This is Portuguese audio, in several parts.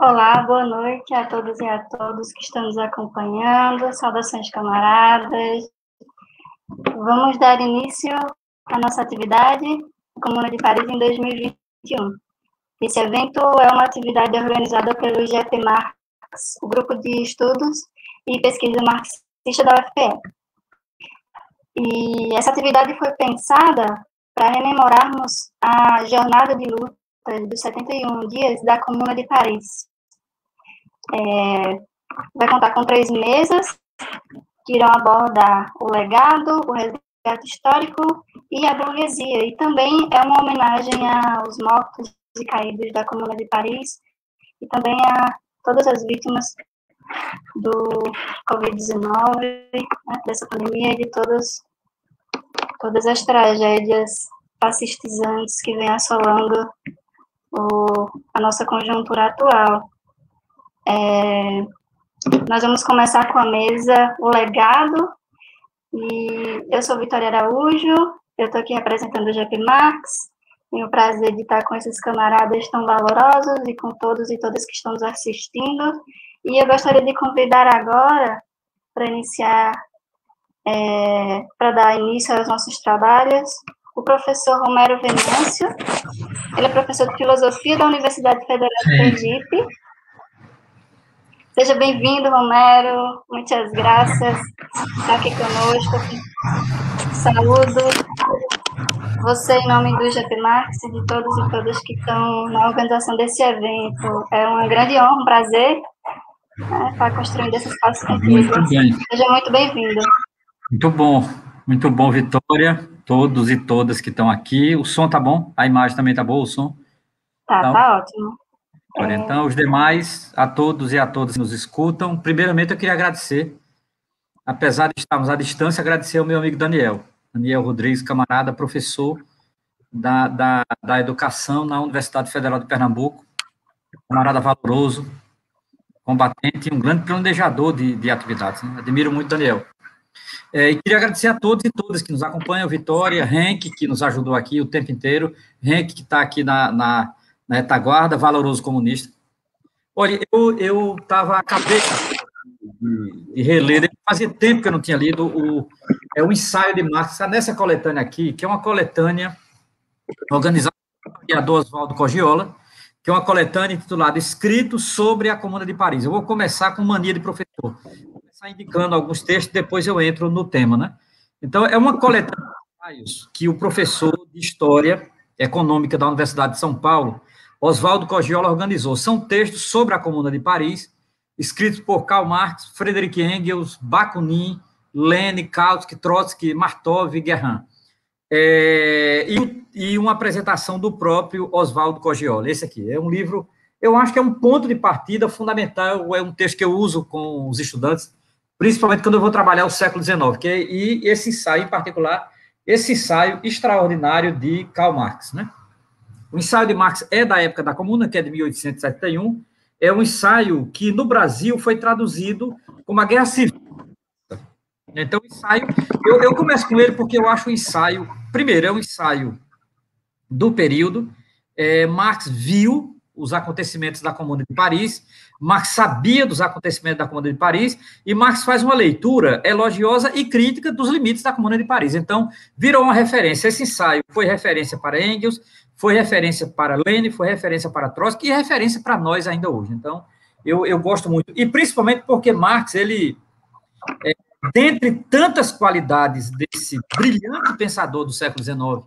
Olá, boa noite a todos e a todos que estão nos acompanhando. Saudações, camaradas. Vamos dar início à nossa atividade Comuna de Paris em 2021. Esse evento é uma atividade organizada pelo GP Marx, o Grupo de Estudos e Pesquisa Marxista da UFPE. E essa atividade foi pensada para rememorarmos a jornada de luta dos 71 dias da Comuna de Paris. Vai contar com 3 mesas que irão abordar o legado, o resgate histórico e a burguesia. E também é uma homenagem aos mortos e caídos da Comuna de Paris e também a todas as vítimas do Covid-19, né, dessa pandemia e de todas as tragédias fascistizantes que vêm assolando a nossa conjuntura atual. Nós vamos começar com a mesa O Legado, e eu sou Vitória Araújo, eu estou aqui representando o GP Marx, tenho o prazer de estar com esses camaradas tão valorosos e com todos e todas que estão nos assistindo, e eu gostaria de convidar agora, para iniciar, para dar início aos nossos trabalhos, o professor Romero Venâncio. Ele é professor de Filosofia da Universidade Federal de Sergipe. Seja bem-vindo, Romero. Muitas graças por estar aqui conosco. Saúdo você em nome do GP Marx e de todos e todas que estão na organização desse evento. É uma grande honra, um prazer, né, estar construindo esse espaço contigo. Muito bem. Seja muito bem-vindo. Muito bom, Vitória, todos e todas que estão aqui. O som tá bom? A imagem também tá boa, o som? Tá ótimo. Então, os demais, a todos e a todas que nos escutam, primeiramente eu queria agradecer, apesar de estarmos à distância, agradecer ao meu amigo Daniel Rodrigues, camarada, professor da educação na Universidade Federal de Pernambuco, camarada valoroso, combatente e um grande planejador de atividades, né? Admiro muito Daniel. E queria agradecer a todos e todas que nos acompanham, Vitória, Henk, que nos ajudou aqui o tempo inteiro, Henk, que está aqui na retaguarda, valoroso comunista. Olha, eu acabei de reler, fazia tempo que eu não tinha lido o ensaio de Marx, está nessa coletânea aqui, que é uma coletânea organizada pelo Oswaldo Cogiola, que é uma coletânea intitulada Escritos sobre a Comuna de Paris. Eu vou começar com mania de professor, vou começar indicando alguns textos, depois eu entro no tema, né? Então, é uma coletânea de ensaios que o professor de História Econômica da Universidade de São Paulo, Oswaldo Cogiola, organizou. São textos sobre a Comuna de Paris, escritos por Karl Marx, Friedrich Engels, Bakunin, Lenin, Kautsky, Trotsky, Martov e Guérin. E uma apresentação do próprio Oswaldo Cogiola. Esse aqui é um livro, eu acho que é um ponto de partida fundamental, é um texto que eu uso com os estudantes, principalmente quando eu vou trabalhar o século XIX, e esse ensaio em particular, esse ensaio extraordinário de Karl Marx, né? O ensaio de Marx é da época da Comuna, que é de 1871, é um ensaio que no Brasil foi traduzido como a Guerra Civil. Então, o ensaio, eu começo com ele porque eu acho o ensaio, primeiro, é um ensaio do período, Marx viu os acontecimentos da Comuna de Paris, Marx sabia dos acontecimentos da Comuna de Paris, e Marx faz uma leitura elogiosa e crítica dos limites da Comuna de Paris. Então, virou uma referência. Esse ensaio foi referência para Engels, foi referência para Lenin, foi referência para Trotsky e referência para nós ainda hoje. Então, eu gosto muito. E principalmente porque Marx, ele, dentre tantas qualidades desse brilhante pensador do século XIX,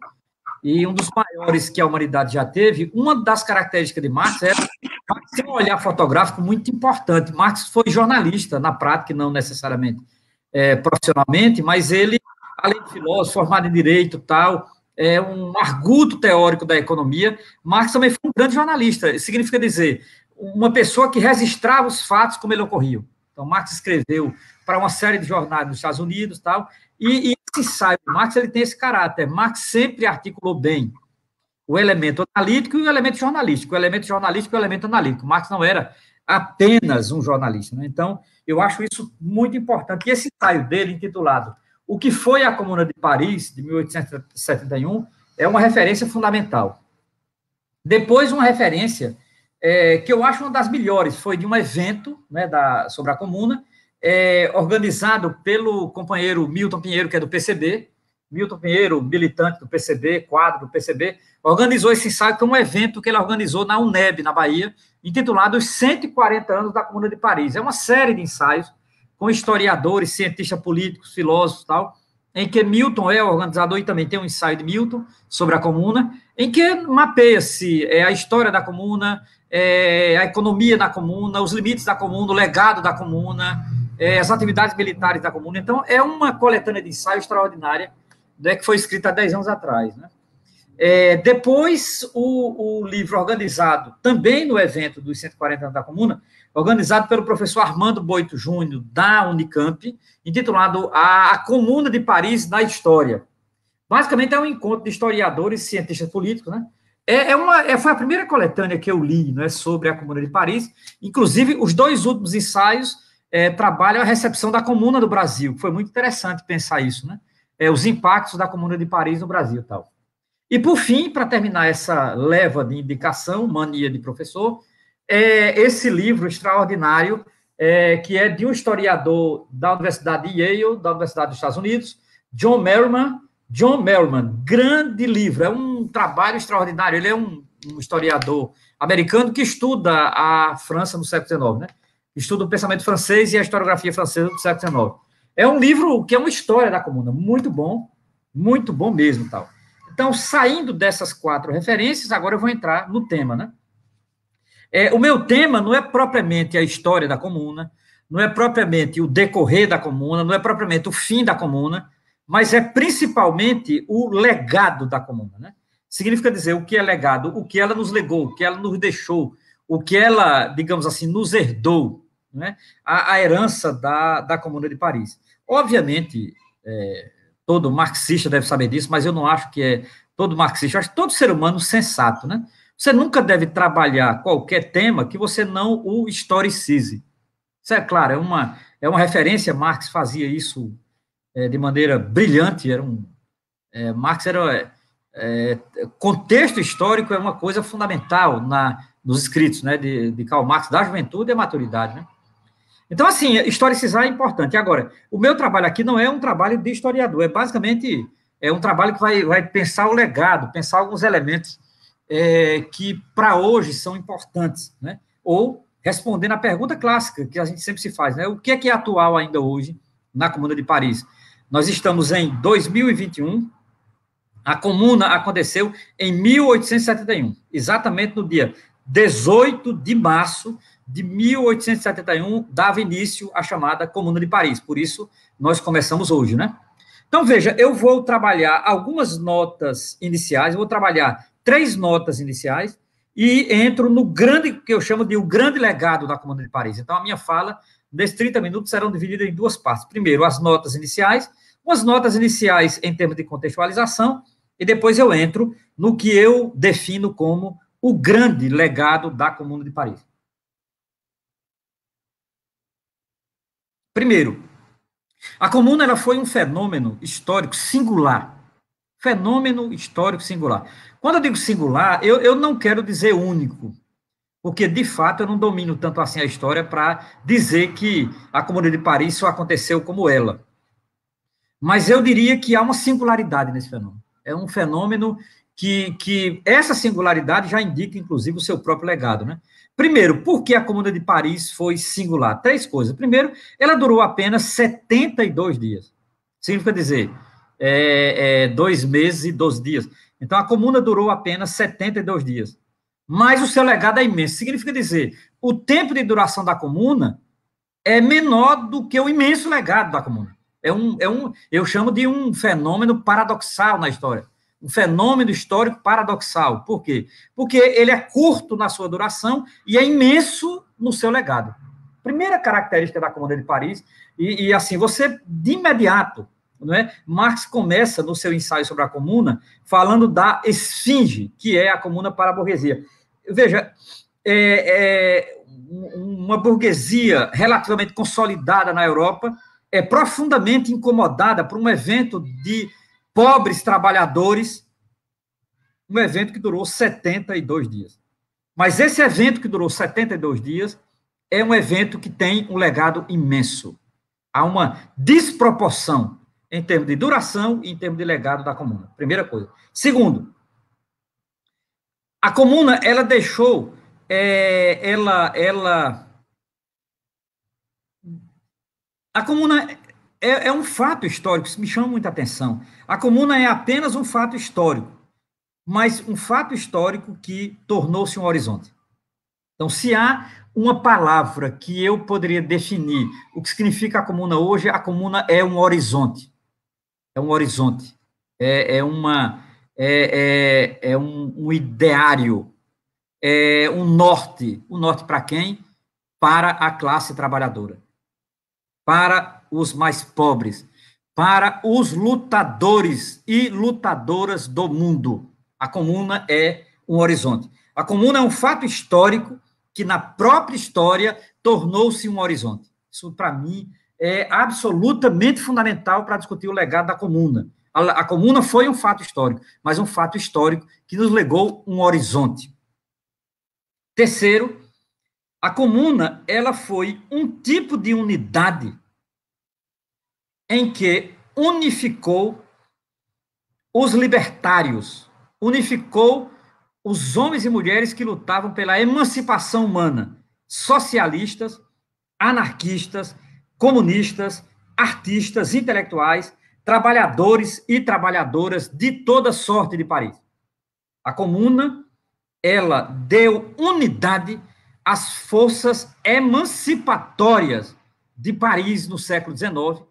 e um dos maiores que a humanidade já teve, uma das características de Marx era ter um olhar fotográfico muito importante. Marx foi jornalista, na prática, não necessariamente profissionalmente, mas ele, além de filósofo, formado em direito e tal, é um arguto teórico da economia. Marx também foi um grande jornalista. Isso significa dizer, uma pessoa que registrava os fatos como ele ocorriam. Então, Marx escreveu para uma série de jornais nos Estados Unidos, tal, e esse ensaio de Marx, ele tem esse caráter. Marx sempre articulou bem o elemento analítico e o elemento jornalístico, o elemento jornalístico e o elemento analítico. Marx não era apenas um jornalista, né? Então, eu acho isso muito importante. E esse ensaio dele, intitulado O que foi a Comuna de Paris, de 1871, é uma referência fundamental. Depois, uma referência que eu acho uma das melhores, foi de um evento, né, sobre a comuna, organizado pelo companheiro Milton Pinheiro, que é do PCB. Milton Pinheiro, militante do PCB, quadro do PCB, organizou esse ensaio, que é um evento que ele organizou na UNEB, na Bahia, intitulado Os 140 anos da Comuna de Paris. É uma série de ensaios com historiadores, cientistas políticos, filósofos e tal, em que Milton é o organizador, e também tem um ensaio de Milton sobre a comuna, em que mapeia-se a história da comuna, a economia da comuna, os limites da comuna, o legado da comuna, as atividades militares da comuna. Então, é uma coletânea de ensaio extraordinária, né, que foi escrita há 10 anos atrás. Né? Depois, o livro organizado, também no evento dos 140 anos da comuna, organizado pelo professor Armando Boito Júnior, da Unicamp, intitulado A Comuna de Paris na História. Basicamente, é um encontro de historiadores e cientistas políticos, né? Foi a primeira coletânea que eu li, né, sobre a Comuna de Paris. Inclusive, os 2 últimos ensaios trabalham a recepção da Comuna do Brasil. Foi muito interessante pensar isso, né? Os impactos da Comuna de Paris no Brasil e tal. E, por fim, para terminar essa leva de indicação, mania de professor, esse livro extraordinário, que é de um historiador da Universidade de Yale, da Universidade dos Estados Unidos, John Merriman. John Merriman, grande livro, é um trabalho extraordinário. Ele é um historiador americano que estuda a França no século XIX, né? Estuda o pensamento francês e a historiografia francesa do século XIX. É um livro que é uma história da comuna, muito bom mesmo, tal. Então, saindo dessas 4 referências, agora eu vou entrar no tema, né? O meu tema não é propriamente a história da comuna, não é propriamente o decorrer da comuna, não é propriamente o fim da comuna, mas é principalmente o legado da comuna, né? Significa dizer o que é legado, o que ela nos legou, o que ela nos deixou, o que ela, digamos assim, nos herdou, né? A herança da Comuna de Paris. Obviamente, todo marxista deve saber disso, mas eu não acho que é todo marxista, eu acho que todo ser humano sensato, né? Você nunca deve trabalhar qualquer tema que você não o historicize. Isso é claro, é uma referência, Marx fazia isso de maneira brilhante, Marx era... contexto histórico é uma coisa fundamental nos escritos, né, de Karl Marx, da juventude e a maturidade, né? Então, assim, historicizar é importante. Agora, o meu trabalho aqui não é um trabalho de historiador, basicamente um trabalho que vai pensar o legado, pensar alguns elementos que, para hoje, são importantes, né? Ou respondendo a pergunta clássica que a gente sempre se faz, né? O que é atual ainda hoje na Comuna de Paris? Nós estamos em 2021, a comuna aconteceu em 1871, exatamente no dia 18 de março de 1871, dava início à chamada Comuna de Paris, por isso nós começamos hoje, né? Então, veja, eu vou trabalhar algumas notas iniciais, eu vou trabalhar 3 notas iniciais e entro no grande, que eu chamo de o grande legado da Comuna de Paris. Então, a minha fala, nesses 30 minutos, serão divididas em 2 partes. Primeiro, as notas iniciais, umas notas iniciais em termos de contextualização, e depois eu entro no que eu defino como o grande legado da Comuna de Paris. Primeiro, a Comuna ela foi um fenômeno histórico singular. Fenômeno histórico singular. Quando eu digo singular, eu não quero dizer único, porque, de fato, eu não domino tanto assim a história para dizer que a Comuna de Paris só aconteceu como ela. Mas eu diria que há uma singularidade nesse fenômeno. É um fenômeno que essa singularidade já indica, inclusive, o seu próprio legado, né? Primeiro, por que a Comuna de Paris foi singular? 3 coisas. Primeiro, ela durou apenas 72 dias. Significa dizer, 2 meses e 12 dias. Então, a Comuna durou apenas 72 dias. Mas o seu legado é imenso. Significa dizer, o tempo de duração da Comuna é menor do que o imenso legado da Comuna. Eu chamo de um fenômeno paradoxal na história. Um fenômeno histórico paradoxal. Por quê? Porque ele é curto na sua duração e é imenso no seu legado. Primeira característica da Comuna de Paris, e assim, você, de imediato, não é? Marx começa no seu ensaio sobre a Comuna falando da esfinge, que é a Comuna para a burguesia. Veja, uma burguesia relativamente consolidada na Europa é profundamente incomodada por um evento de pobres trabalhadores, um evento que durou 72 dias. Mas esse evento que durou 72 dias é um evento que tem um legado imenso. Há uma desproporção em termos de duração e em termos de legado da Comuna. Primeira coisa. Segundo, a Comuna, ela deixou, a Comuna é um fato histórico, isso me chama muita atenção. A Comuna é apenas um fato histórico, mas um fato histórico que tornou-se um horizonte. Então, se há uma palavra que eu poderia definir o que significa a Comuna hoje, a Comuna é um horizonte. É um horizonte. Um ideário. É um norte. Um norte para quem? Para a classe trabalhadora. Para os mais pobres. Para os lutadores e lutadoras do mundo. A Comuna é um horizonte. A Comuna é um fato histórico que, na própria história, tornou-se um horizonte. Isso, para mim, é absolutamente fundamental para discutir o legado da Comuna. A Comuna foi um fato histórico, mas um fato histórico que nos legou um horizonte. Terceiro, a Comuna, ela foi um tipo de unidade em que unificou os libertários, unificou os homens e mulheres que lutavam pela emancipação humana, socialistas, anarquistas, comunistas, artistas, intelectuais, trabalhadores e trabalhadoras de toda sorte de Paris. A Comuna, ela deu unidade às forças emancipatórias de Paris no século XIX,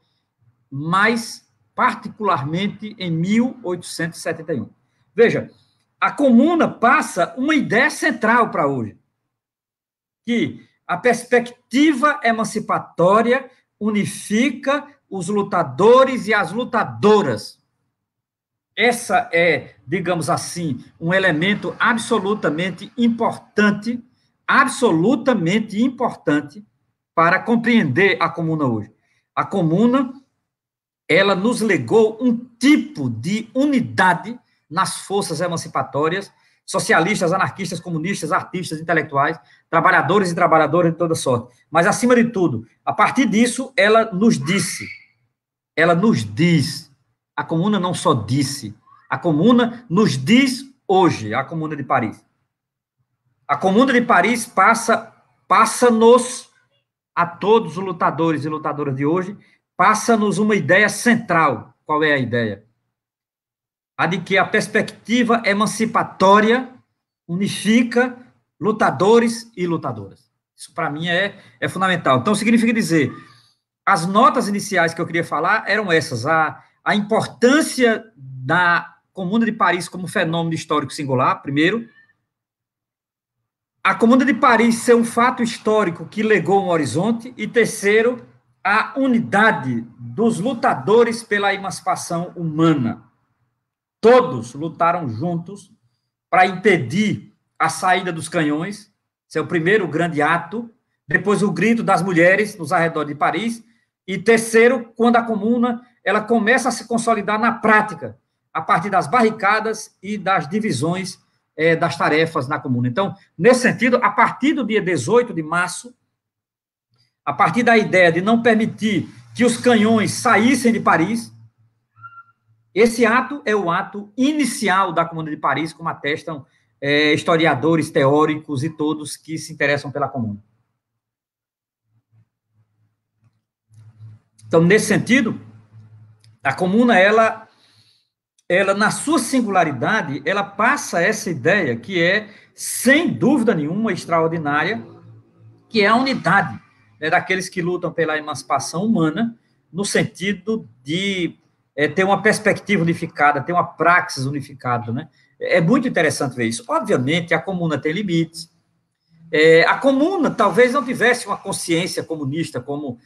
mas particularmente em 1871. Veja, a Comuna passa uma ideia central para hoje, que a perspectiva emancipatória unifica os lutadores e as lutadoras. Essa é, digamos assim, um elemento absolutamente importante para compreender a Comuna hoje. A Comuna, ela nos legou um tipo de unidade nas forças emancipatórias, socialistas, anarquistas, comunistas, artistas, intelectuais, trabalhadores e trabalhadoras de toda sorte. Mas, acima de tudo, a partir disso, ela nos diz, a Comuna não só disse, a Comuna nos diz hoje, a Comuna de Paris. A Comuna de Paris passa-nos, a todos os lutadores e lutadoras de hoje, passa-nos uma ideia central. Qual é a ideia? A de que a perspectiva emancipatória unifica lutadores e lutadoras. Isso, para mim, é fundamental. Então, significa dizer, as notas iniciais que eu queria falar eram essas, a importância da Comuna de Paris como fenômeno histórico singular, primeiro, a Comuna de Paris ser um fato histórico que legou um horizonte, e terceiro, a unidade dos lutadores pela emancipação humana. Todos lutaram juntos para impedir a saída dos canhões. Esse é o primeiro grande ato. Depois, o grito das mulheres nos arredores de Paris. E terceiro, quando a Comuna ela começa a se consolidar na prática, a partir das barricadas e das divisões das tarefas na Comuna. Então, nesse sentido, a partir do dia 18 de março, a partir da ideia de não permitir que os canhões saíssem de Paris, esse ato é o ato inicial da Comuna de Paris, como atestam historiadores, teóricos e todos que se interessam pela Comuna. Então, nesse sentido, a Comuna, ela, na sua singularidade, ela passa essa ideia que é, sem dúvida nenhuma, extraordinária, que é a unidade, né, daqueles que lutam pela emancipação humana, no sentido de ter uma perspectiva unificada, ter uma praxis unificada, né? É muito interessante ver isso. Obviamente, a Comuna tem limites. A Comuna talvez não tivesse uma consciência comunista, como,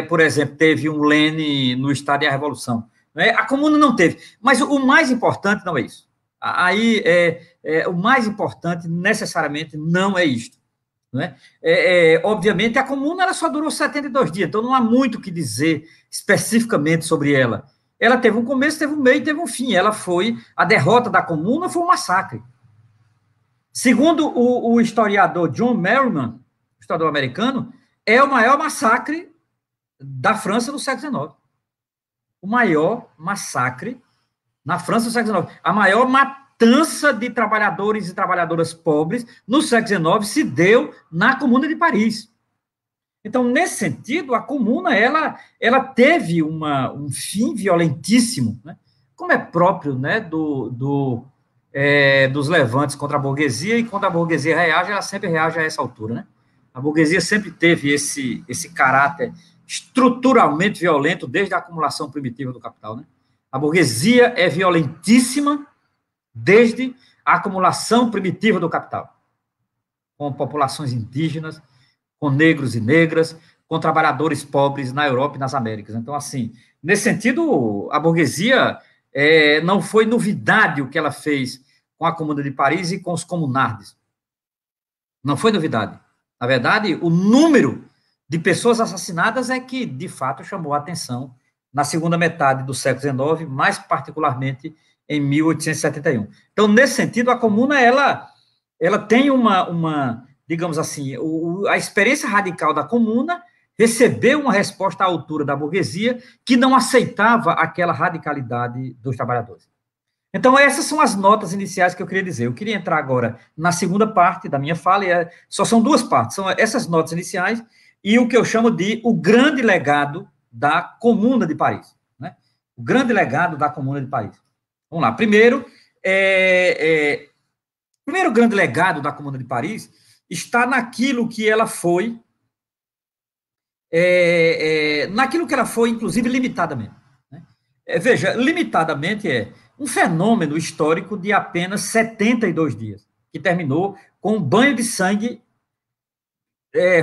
por exemplo, teve um Lênin no Estado e a Revolução. Né? A Comuna não teve. Mas o mais importante não é isso. Aí, o mais importante, necessariamente, não é isto. Né? Obviamente, a Comuna ela só durou 72 dias, então não há muito o que dizer especificamente sobre ela. Ela teve um começo, teve um meio e teve um fim. A derrota da Comuna foi um massacre. Segundo o historiador John Merriman, historiador americano, é o maior massacre da França no século XIX. O maior massacre na França no século XIX. A maior matança de trabalhadores e trabalhadoras pobres no século XIX se deu na Comuna de Paris. Então, nesse sentido, a Comuna, ela teve um fim violentíssimo, né? Como é próprio, né, dos levantes contra a burguesia, e quando a burguesia reage, ela sempre reage a essa altura, né? A burguesia sempre teve esse caráter estruturalmente violento desde a acumulação primitiva do capital, né? A burguesia é violentíssima desde a acumulação primitiva do capital, com populações indígenas, com negros e negras, com trabalhadores pobres na Europa e nas Américas. Então, assim, nesse sentido, a burguesia não foi novidade o que ela fez com a Comuna de Paris e com os comunardes. Não foi novidade. Na verdade, o número de pessoas assassinadas é que, de fato, chamou a atenção na segunda metade do século XIX, mais particularmente em 1871. Então, nesse sentido, a Comuna, ela tem digamos assim, a experiência radical da Comuna recebeu uma resposta à altura da burguesia, que não aceitava aquela radicalidade dos trabalhadores. Então, essas são as notas iniciais que eu queria dizer. Eu queria entrar agora na segunda parte da minha fala, só são duas partes, são essas notas iniciais e o que eu chamo de o grande legado da Comuna de Paris, né? O grande legado da Comuna de Paris. Vamos lá. Primeiro grande legado da Comuna de Paris está naquilo que ela foi, inclusive, limitadamente, né? Veja, limitadamente é um fenômeno histórico de apenas 72 dias, que terminou com um banho de sangue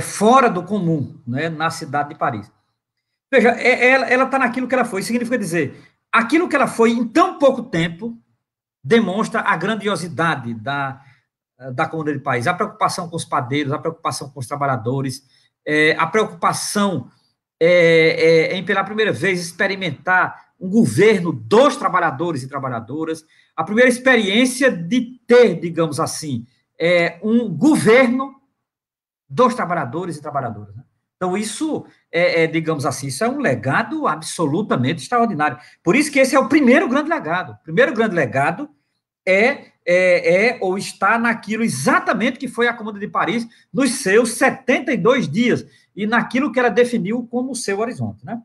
fora do comum, né, na cidade de Paris. Veja, ela está naquilo que ela foi, significa dizer, aquilo que ela foi em tão pouco tempo demonstra a grandiosidade da Comuna de Paris, a preocupação com os padeiros, a preocupação com os trabalhadores, a preocupação em, pela primeira vez, experimentar um governo dos trabalhadores e trabalhadoras, a primeira experiência de ter, digamos assim, um governo dos trabalhadores e trabalhadoras, né? Então, isso, digamos assim, isso é um legado absolutamente extraordinário. Por isso que esse é o primeiro grande legado. O primeiro grande legado ou está naquilo exatamente que foi a Comuna de Paris nos seus 72 dias e naquilo que ela definiu como o seu horizonte, né?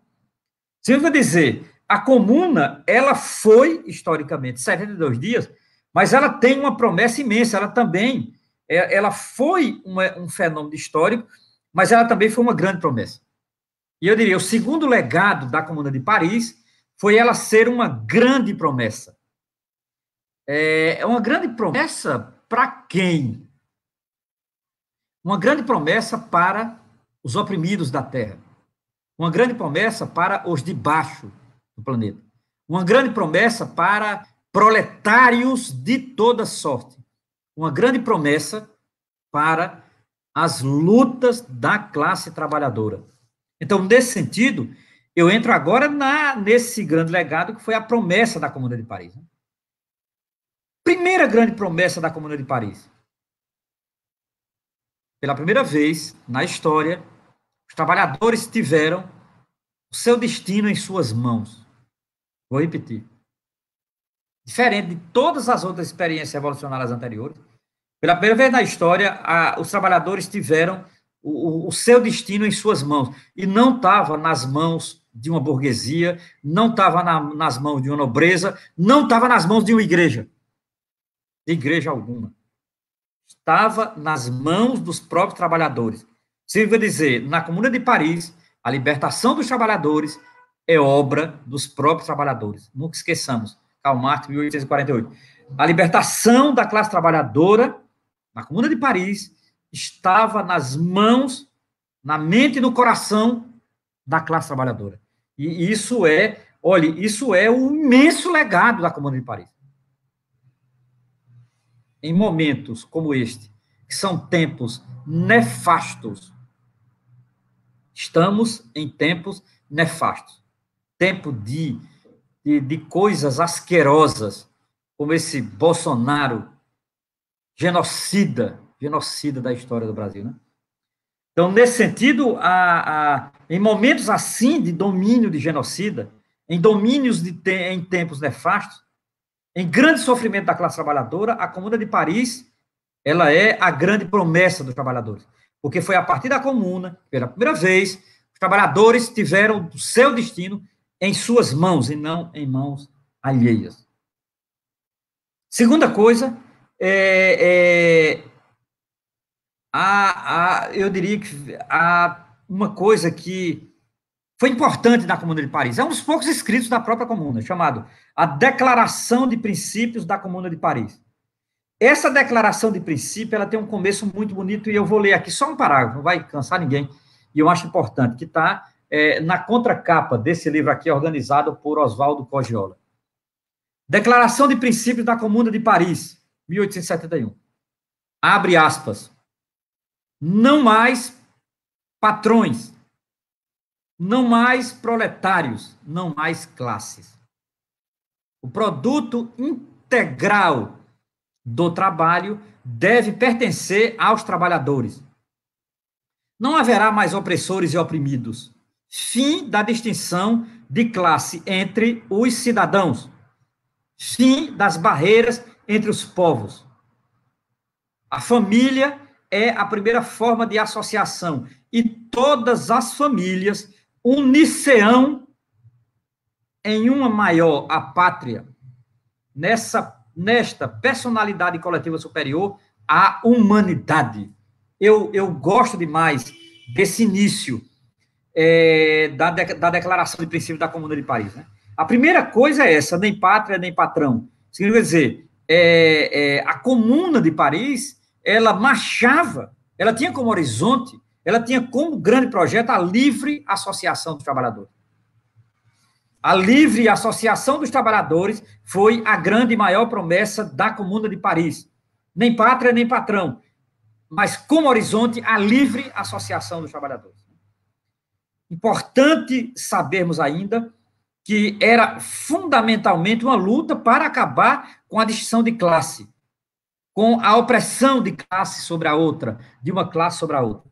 Significa dizer, a Comuna, ela foi, historicamente, 72 dias, mas ela tem uma promessa imensa, ela foi um fenômeno histórico, mas ela também foi uma grande promessa. E eu diria, o segundo legado da Comuna de Paris foi ela ser uma grande promessa. É uma grande promessa para quem? Uma grande promessa para os oprimidos da Terra. Uma grande promessa para os de baixo do planeta. Uma grande promessa para proletários de toda sorte. Uma grande promessa para as lutas da classe trabalhadora. Então, nesse sentido, eu entro agora nesse grande legado que foi a promessa da Comuna de Paris. Primeira grande promessa da Comuna de Paris. Pela primeira vez na história, os trabalhadores tiveram o seu destino em suas mãos. Vou repetir. Diferente de todas as outras experiências revolucionárias anteriores, pela primeira vez na história, os trabalhadores tiveram o seu destino em suas mãos. E não estava nas mãos de uma burguesia, não estava nas mãos de uma nobreza, não estava nas mãos de uma igreja. De igreja alguma. Estava nas mãos dos próprios trabalhadores. Significa dizer, na Comuna de Paris, a libertação dos trabalhadores é obra dos próprios trabalhadores. Nunca esqueçamos. Karl Marx, 1848. A libertação da classe trabalhadora, na Comuna de Paris, estava nas mãos, na mente e no coração da classe trabalhadora. E isso isso é um imenso legado da Comuna de Paris. Em momentos como este, que são tempos nefastos, estamos em tempos nefastos. Tempo de coisas asquerosas, como esse Bolsonaro, genocida da história do Brasil, né? Então, nesse sentido, em momentos assim de domínio de genocida, em domínios em tempos nefastos, em grande sofrimento da classe trabalhadora, a Comuna de Paris, ela é a grande promessa dos trabalhadores, porque foi a partir da Comuna, pela primeira vez, os trabalhadores tiveram o seu destino em suas mãos, e não em mãos alheias. Segunda coisa, eu diria que uma coisa que foi importante na Comuna de Paris, é um dos poucos escritos da própria Comuna, chamado a Declaração de Princípios da Comuna de Paris. Essa declaração de princípio, ela tem um começo muito bonito, e eu vou ler aqui só um parágrafo, não vai cansar ninguém, e eu acho importante, que está na contracapa desse livro aqui, organizado por Oswaldo Cogiola. Declaração de Princípios da Comuna de Paris, 1871. Abre aspas. Não mais patrões, não mais proletários, não mais classes. O produto integral do trabalho deve pertencer aos trabalhadores. Não haverá mais opressores e oprimidos. Fim da distinção de classe entre os cidadãos. Fim das barreiras entre os povos. A família é a primeira forma de associação, e todas as famílias unir-se-ão em uma maior a pátria, nesta personalidade coletiva superior, a humanidade. Eu gosto demais desse início da Declaração de Princípios da Comuna de Paris, né? A primeira coisa é essa, nem pátria, nem patrão. Significa dizer, a Comuna de Paris, ela marchava, ela tinha como horizonte, ela tinha como grande projeto a livre associação dos trabalhadores. A livre associação dos trabalhadores foi a grande e maior promessa da Comuna de Paris. Nem pátria, nem patrão, mas como horizonte a livre associação dos trabalhadores. Importante sabermos ainda que era fundamentalmente uma luta para acabar com a distinção de classe, com a opressão de classe sobre a outra, de uma classe sobre a outra.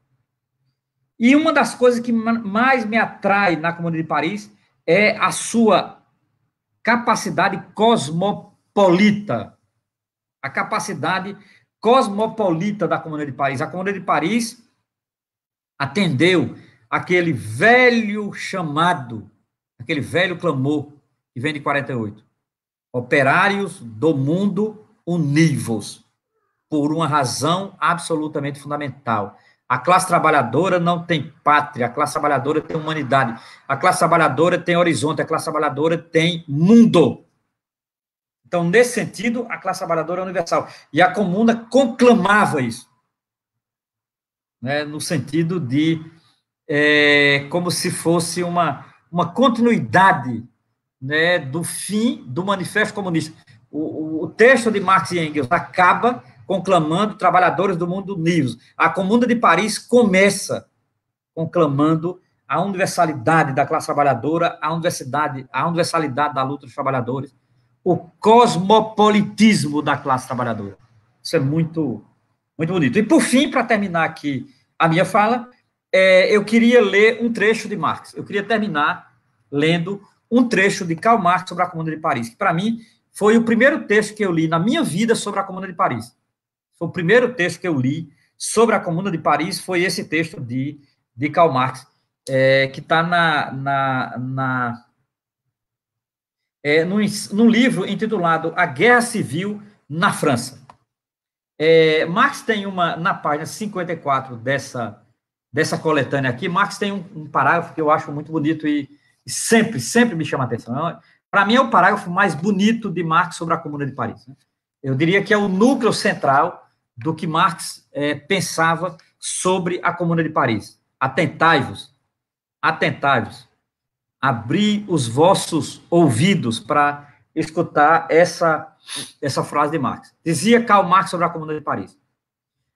E uma das coisas que mais me atrai na Comuna de Paris é a sua capacidade cosmopolita, a capacidade cosmopolita da Comuna de Paris. A Comuna de Paris atendeu aquele velho chamado, aquele velho clamor que vem de 48. Operários do mundo, univos, por uma razão absolutamente fundamental. A classe trabalhadora não tem pátria, a classe trabalhadora tem humanidade, a classe trabalhadora tem horizonte, a classe trabalhadora tem mundo. Então, nesse sentido, a classe trabalhadora é universal. E a Comuna conclamava isso, né, no sentido de como se fosse uma continuidade, né, do fim do Manifesto Comunista. O texto de Marx e Engels acaba conclamando trabalhadores do mundo unidos. A Comuna de Paris começa conclamando a universalidade da classe trabalhadora, a universalidade da luta dos trabalhadores, o cosmopolitismo da classe trabalhadora. Isso é muito, muito bonito. E, por fim, para terminar aqui a minha fala, eu queria ler um trecho de Marx. Eu queria terminar lendo um trecho de Karl Marx sobre a Comuna de Paris, que, para mim, foi o primeiro texto que eu li na minha vida sobre a Comuna de Paris. Foi o primeiro texto que eu li sobre a Comuna de Paris, foi esse texto de Karl Marx, que está num livro intitulado A Guerra Civil na França. Marx tem na página 54 dessa coletânea aqui, Marx tem um parágrafo que eu acho muito bonito e sempre me chama a atenção. Para mim, é o parágrafo mais bonito de Marx sobre a Comuna de Paris, né? Eu diria que é o núcleo central do que Marx pensava sobre a Comuna de Paris. Atentai-vos, abri os vossos ouvidos para escutar essa frase de Marx. Dizia Karl Marx sobre a Comuna de Paris: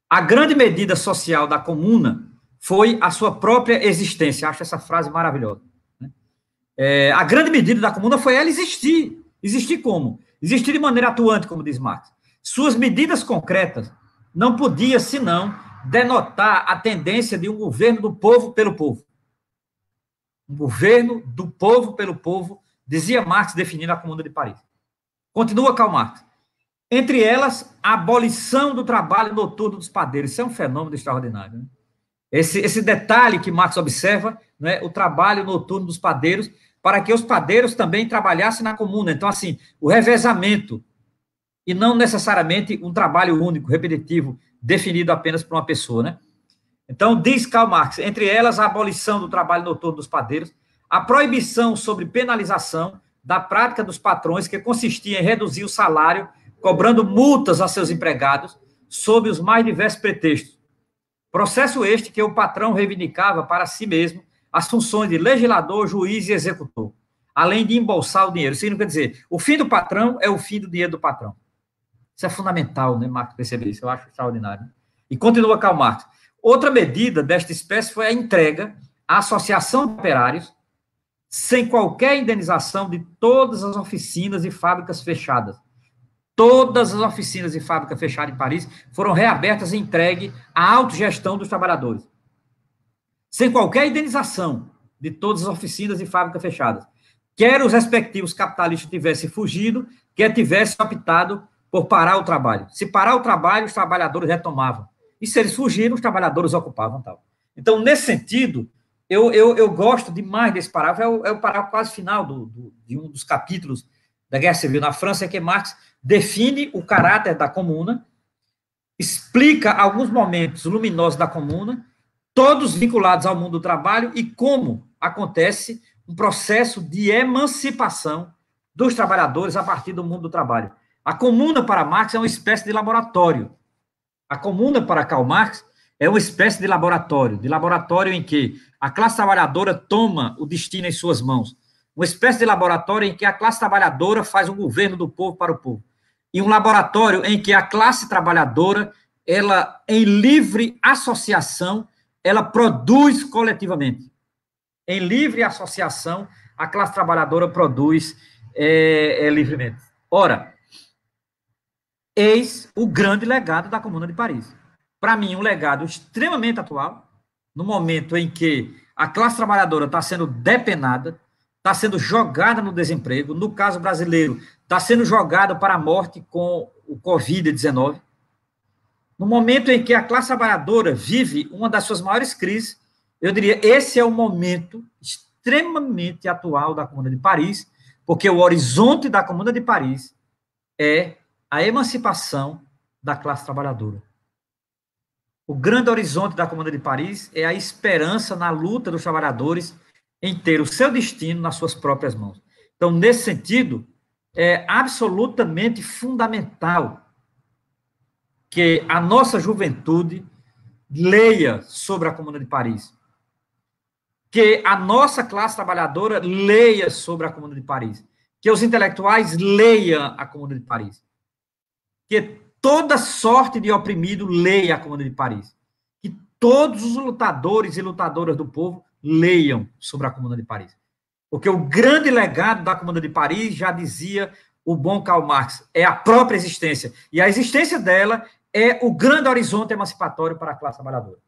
a grande medida social da Comuna foi a sua própria existência. Acho essa frase maravilhosa. A grande medida da Comuna foi ela existir. Existir como? Existir de maneira atuante, como diz Marx. Suas medidas concretas não podia, senão, denotar a tendência de um governo do povo pelo povo. Um governo do povo pelo povo, dizia Marx, definindo a Comuna de Paris. Continua Karl Marx. Entre elas, a abolição do trabalho noturno dos padeiros. Isso é um fenômeno extraordinário. Né? Esse detalhe que Marx observa, né, o trabalho noturno dos padeiros, para que os padeiros também trabalhassem na comuna. Então, assim, o revezamento, e não necessariamente um trabalho único, repetitivo, definido apenas por uma pessoa, né? Então, diz Karl Marx, entre elas, a abolição do trabalho noturno dos padeiros, a proibição sobre penalização da prática dos patrões, que consistia em reduzir o salário, cobrando multas a seus empregados, sob os mais diversos pretextos. Processo este que o patrão reivindicava para si mesmo as funções de legislador, juiz e executor, além de embolsar o dinheiro. Isso não quer dizer, o fim do patrão é o fim do dinheiro do patrão. Isso é fundamental, né, Marx, perceber isso, eu acho extraordinário. E continua Karl Marx. Outra medida desta espécie foi a entrega à Associação de Operários, sem qualquer indenização, de todas as oficinas e fábricas fechadas. Todas as oficinas e fábricas fechadas em Paris foram reabertas e entregues à autogestão dos trabalhadores. Sem qualquer indenização de todas as oficinas e fábricas fechadas. Quer os respectivos capitalistas tivessem fugido, quer tivessem optado por parar o trabalho. Se parar o trabalho, os trabalhadores retomavam. E se eles fugiram, os trabalhadores ocupavam tal. Então, nesse sentido, eu gosto demais desse parágrafo, é o parágrafo quase final de um dos capítulos da Guerra Civil na França, que Marx define o caráter da comuna, explica alguns momentos luminosos da comuna, todos vinculados ao mundo do trabalho, e como acontece um processo de emancipação dos trabalhadores a partir do mundo do trabalho. A comuna, para Marx, é uma espécie de laboratório. A comuna, para Karl Marx, é uma espécie de laboratório em que a classe trabalhadora toma o destino em suas mãos. Uma espécie de laboratório em que a classe trabalhadora faz um governo do povo para o povo. E um laboratório em que a classe trabalhadora, ela, em livre associação, ela produz coletivamente. Em livre associação, a classe trabalhadora produz livremente. Ora, eis o grande legado da Comuna de Paris. Para mim, um legado extremamente atual, no momento em que a classe trabalhadora está sendo depenada, está sendo jogada no desemprego, no caso brasileiro, está sendo jogada para a morte com o Covid-19, no momento em que a classe trabalhadora vive uma das suas maiores crises, eu diria, esse é o momento extremamente atual da Comuna de Paris, porque o horizonte da Comuna de Paris é a emancipação da classe trabalhadora. O grande horizonte da Comuna de Paris é a esperança na luta dos trabalhadores em ter o seu destino nas suas próprias mãos. Então, nesse sentido, é absolutamente fundamental que a nossa juventude leia sobre a Comuna de Paris, que a nossa classe trabalhadora leia sobre a Comuna de Paris, que os intelectuais leiam a Comuna de Paris, que toda sorte de oprimido leia a Comuna de Paris, que todos os lutadores e lutadoras do povo leiam sobre a Comuna de Paris. Porque o grande legado da Comuna de Paris, já dizia o bom Karl Marx, é a própria existência. E a existência dela é o grande horizonte emancipatório para a classe trabalhadora.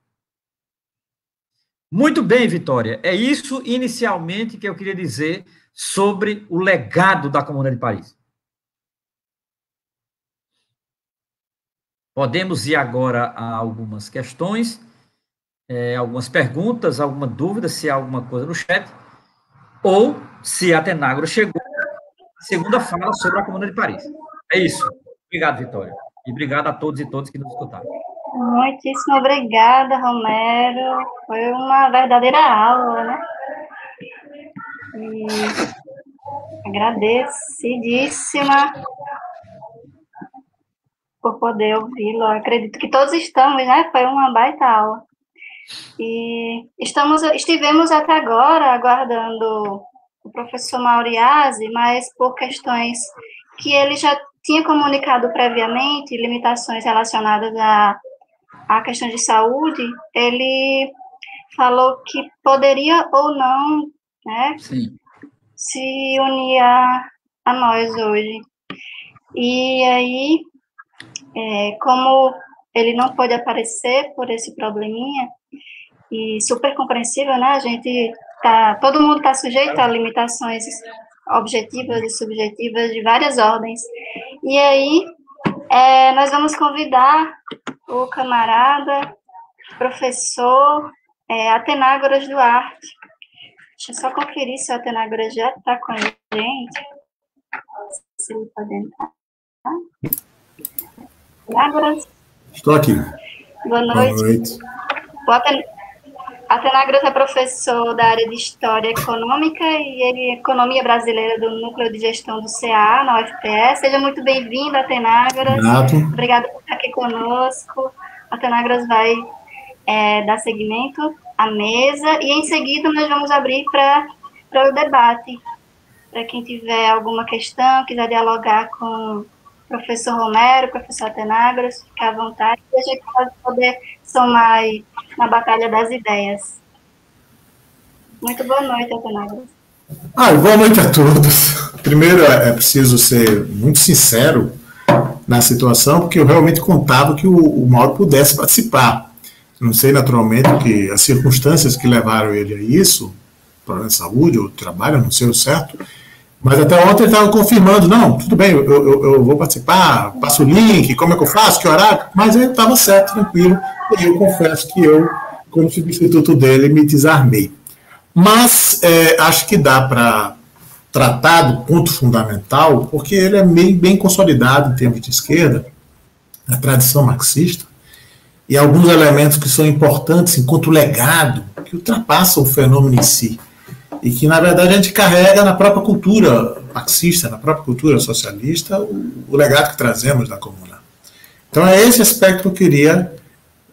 Muito bem, Vitória. É isso, inicialmente, que eu queria dizer sobre o legado da Comuna de Paris. Podemos ir agora a algumas questões, algumas perguntas, alguma dúvida, se há alguma coisa no chat, ou se a Tenagro chegou, a segunda fala sobre a Comuna de Paris. É isso. Obrigado, Vitória. E obrigado a todos e todas que nos escutaram. Muitíssimo obrigada, Romero. Foi uma verdadeira aula, né? E agradecidíssima por poder ouvi-lo. Acredito que todos estamos, né? Foi uma baita aula. E estivemos até agora aguardando o professor Mauriase, mas por questões que ele já tinha comunicado previamente, limitações relacionadas à questão de saúde, ele falou que poderia ou não, né, Sim, se unir a nós hoje. E aí, como ele não pôde aparecer por esse probleminha, e super compreensível, né? Todo mundo está sujeito a limitações objetivas e subjetivas de várias ordens. E aí, nós vamos convidar o camarada, professor Atenágoras Duarte. Deixa eu só conferir se o Atenágoras já está com a gente. Se ele pode entrar. Atenágoras? Estou aqui. Boa noite. Boa noite. Atenágoras é professor da área de História Econômica e Economia Brasileira do Núcleo de Gestão do CA, na UFPE. Seja muito bem-vindo, Atenágoras. Obrigada por estar aqui conosco. Atenágoras vai dar seguimento à mesa e, em seguida, nós vamos abrir para o debate. Para quem tiver alguma questão, quiser dialogar com o professor Romero, professor Atenágoras, fique à vontade, e a gente pode poder somar aí na batalha das ideias. Muito boa noite, Atenágoras. Boa noite a todos. Primeiro, é preciso ser muito sincero na situação, porque eu realmente contava que o Mauro pudesse participar. Não sei, naturalmente, que as circunstâncias que levaram ele a isso, problema de saúde ou trabalho, não sei o certo, mas até ontem ele estava confirmando, não, tudo bem, eu vou participar, passo o link, como é que eu faço, que horário, mas ele estava certo, tranquilo, e eu confesso que eu, como substituto dele, me desarmei. Mas acho que dá para tratar do ponto fundamental, porque ele é bem consolidado em termos de esquerda, na tradição marxista, e alguns elementos que são importantes enquanto legado, que ultrapassam o fenômeno em si, e que, na verdade, a gente carrega na própria cultura marxista, na própria cultura socialista, o legado que trazemos da Comuna. Então, é esse aspecto que eu queria,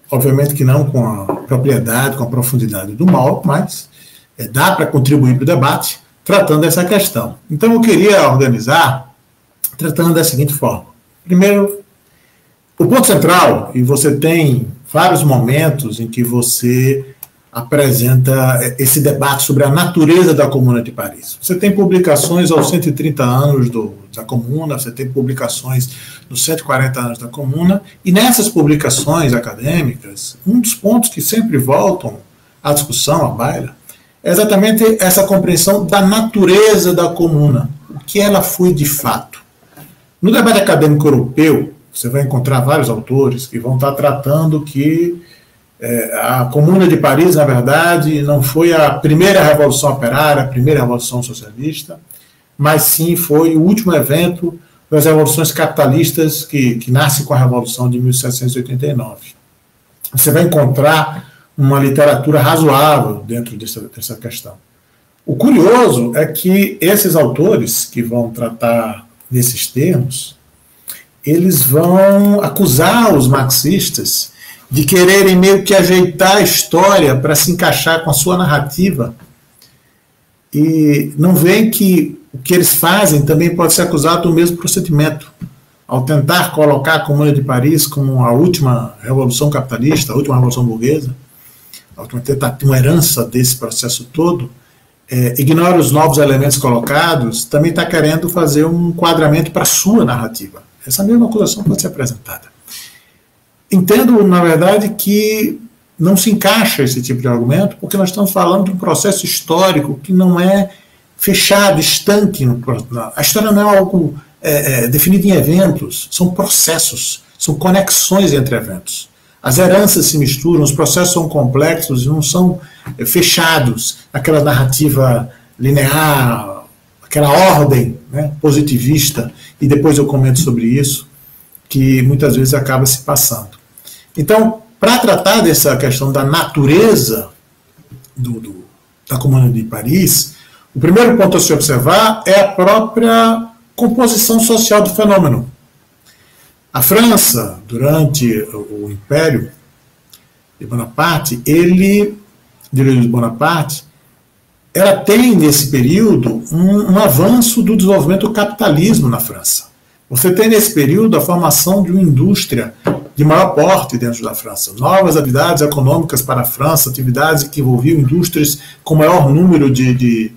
obviamente que não com a propriedade, com a profundidade do Mauro, mas dá para contribuir para o debate, tratando dessa questão. Então, eu queria organizar, tratando da seguinte forma. Primeiro, o ponto central, e você tem vários momentos em que você apresenta esse debate sobre a natureza da Comuna de Paris. Você tem publicações aos 130 anos da Comuna, você tem publicações nos 140 anos da Comuna, e nessas publicações acadêmicas, um dos pontos que sempre voltam à discussão, à baila, é exatamente essa compreensão da natureza da Comuna, o que ela foi de fato. No debate acadêmico europeu, você vai encontrar vários autores que vão estar tratando que a Comuna de Paris, na verdade, não foi a primeira revolução operária, a primeira revolução socialista, mas sim foi o último evento das revoluções capitalistas que nasce com a Revolução de 1789. Você vai encontrar uma literatura razoável dentro dessa questão. O curioso é que esses autores que vão tratar nesses termos, eles vão acusar os marxistas de quererem meio que ajeitar a história para se encaixar com a sua narrativa. E não veem que o que eles fazem também pode ser acusado do mesmo procedimento. Ao tentar colocar a Comuna de Paris como a última revolução capitalista, a última revolução burguesa, a última tentativa, uma herança desse processo todo, ignora os novos elementos colocados, também está querendo fazer um enquadramento para a sua narrativa. Essa mesma acusação pode ser apresentada. Entendo, na verdade, que não se encaixa esse tipo de argumento, porque nós estamos falando de um processo histórico que não é fechado, estanque. A história não é algo definido em eventos, são processos, são conexões entre eventos. As heranças se misturam, os processos são complexos e não são fechados, aquela narrativa linear, aquela ordem, né, positivista, e depois eu comento sobre isso, que muitas vezes acaba se passando. Então, para tratar dessa questão da natureza da Comuna de Paris, o primeiro ponto a se observar é a própria composição social do fenômeno. A França, durante o Império de Bonaparte, ela tem, nesse período, um avanço do desenvolvimento do capitalismo na França. Você tem, nesse período, a formação de uma indústria de maior porte dentro da França. Novas atividades econômicas para a França, atividades que envolviam indústrias com maior número de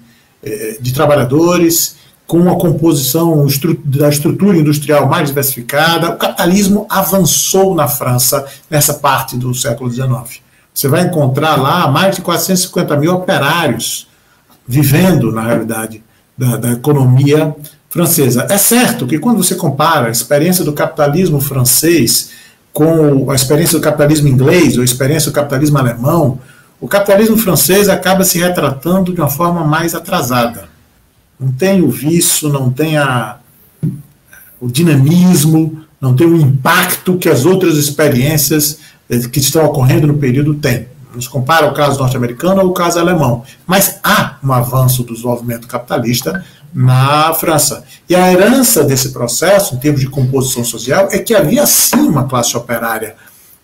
trabalhadores, com uma composição da estrutura industrial mais diversificada, o capitalismo avançou na França nessa parte do século XIX. Você vai encontrar lá mais de 450 mil operários vivendo, na realidade, da economia francesa. É certo que quando você compara a experiência do capitalismo francês com a experiência do capitalismo inglês ou a experiência do capitalismo alemão, o capitalismo francês acaba se retratando de uma forma mais atrasada. Não tem o vício, não tem o dinamismo, não tem o impacto que as outras experiências que estão ocorrendo no período têm. Nos compara o caso norte-americano ou o caso alemão. Mas há um avanço do desenvolvimento capitalista na França. E a herança desse processo, em termos de composição social, é que havia sim uma classe operária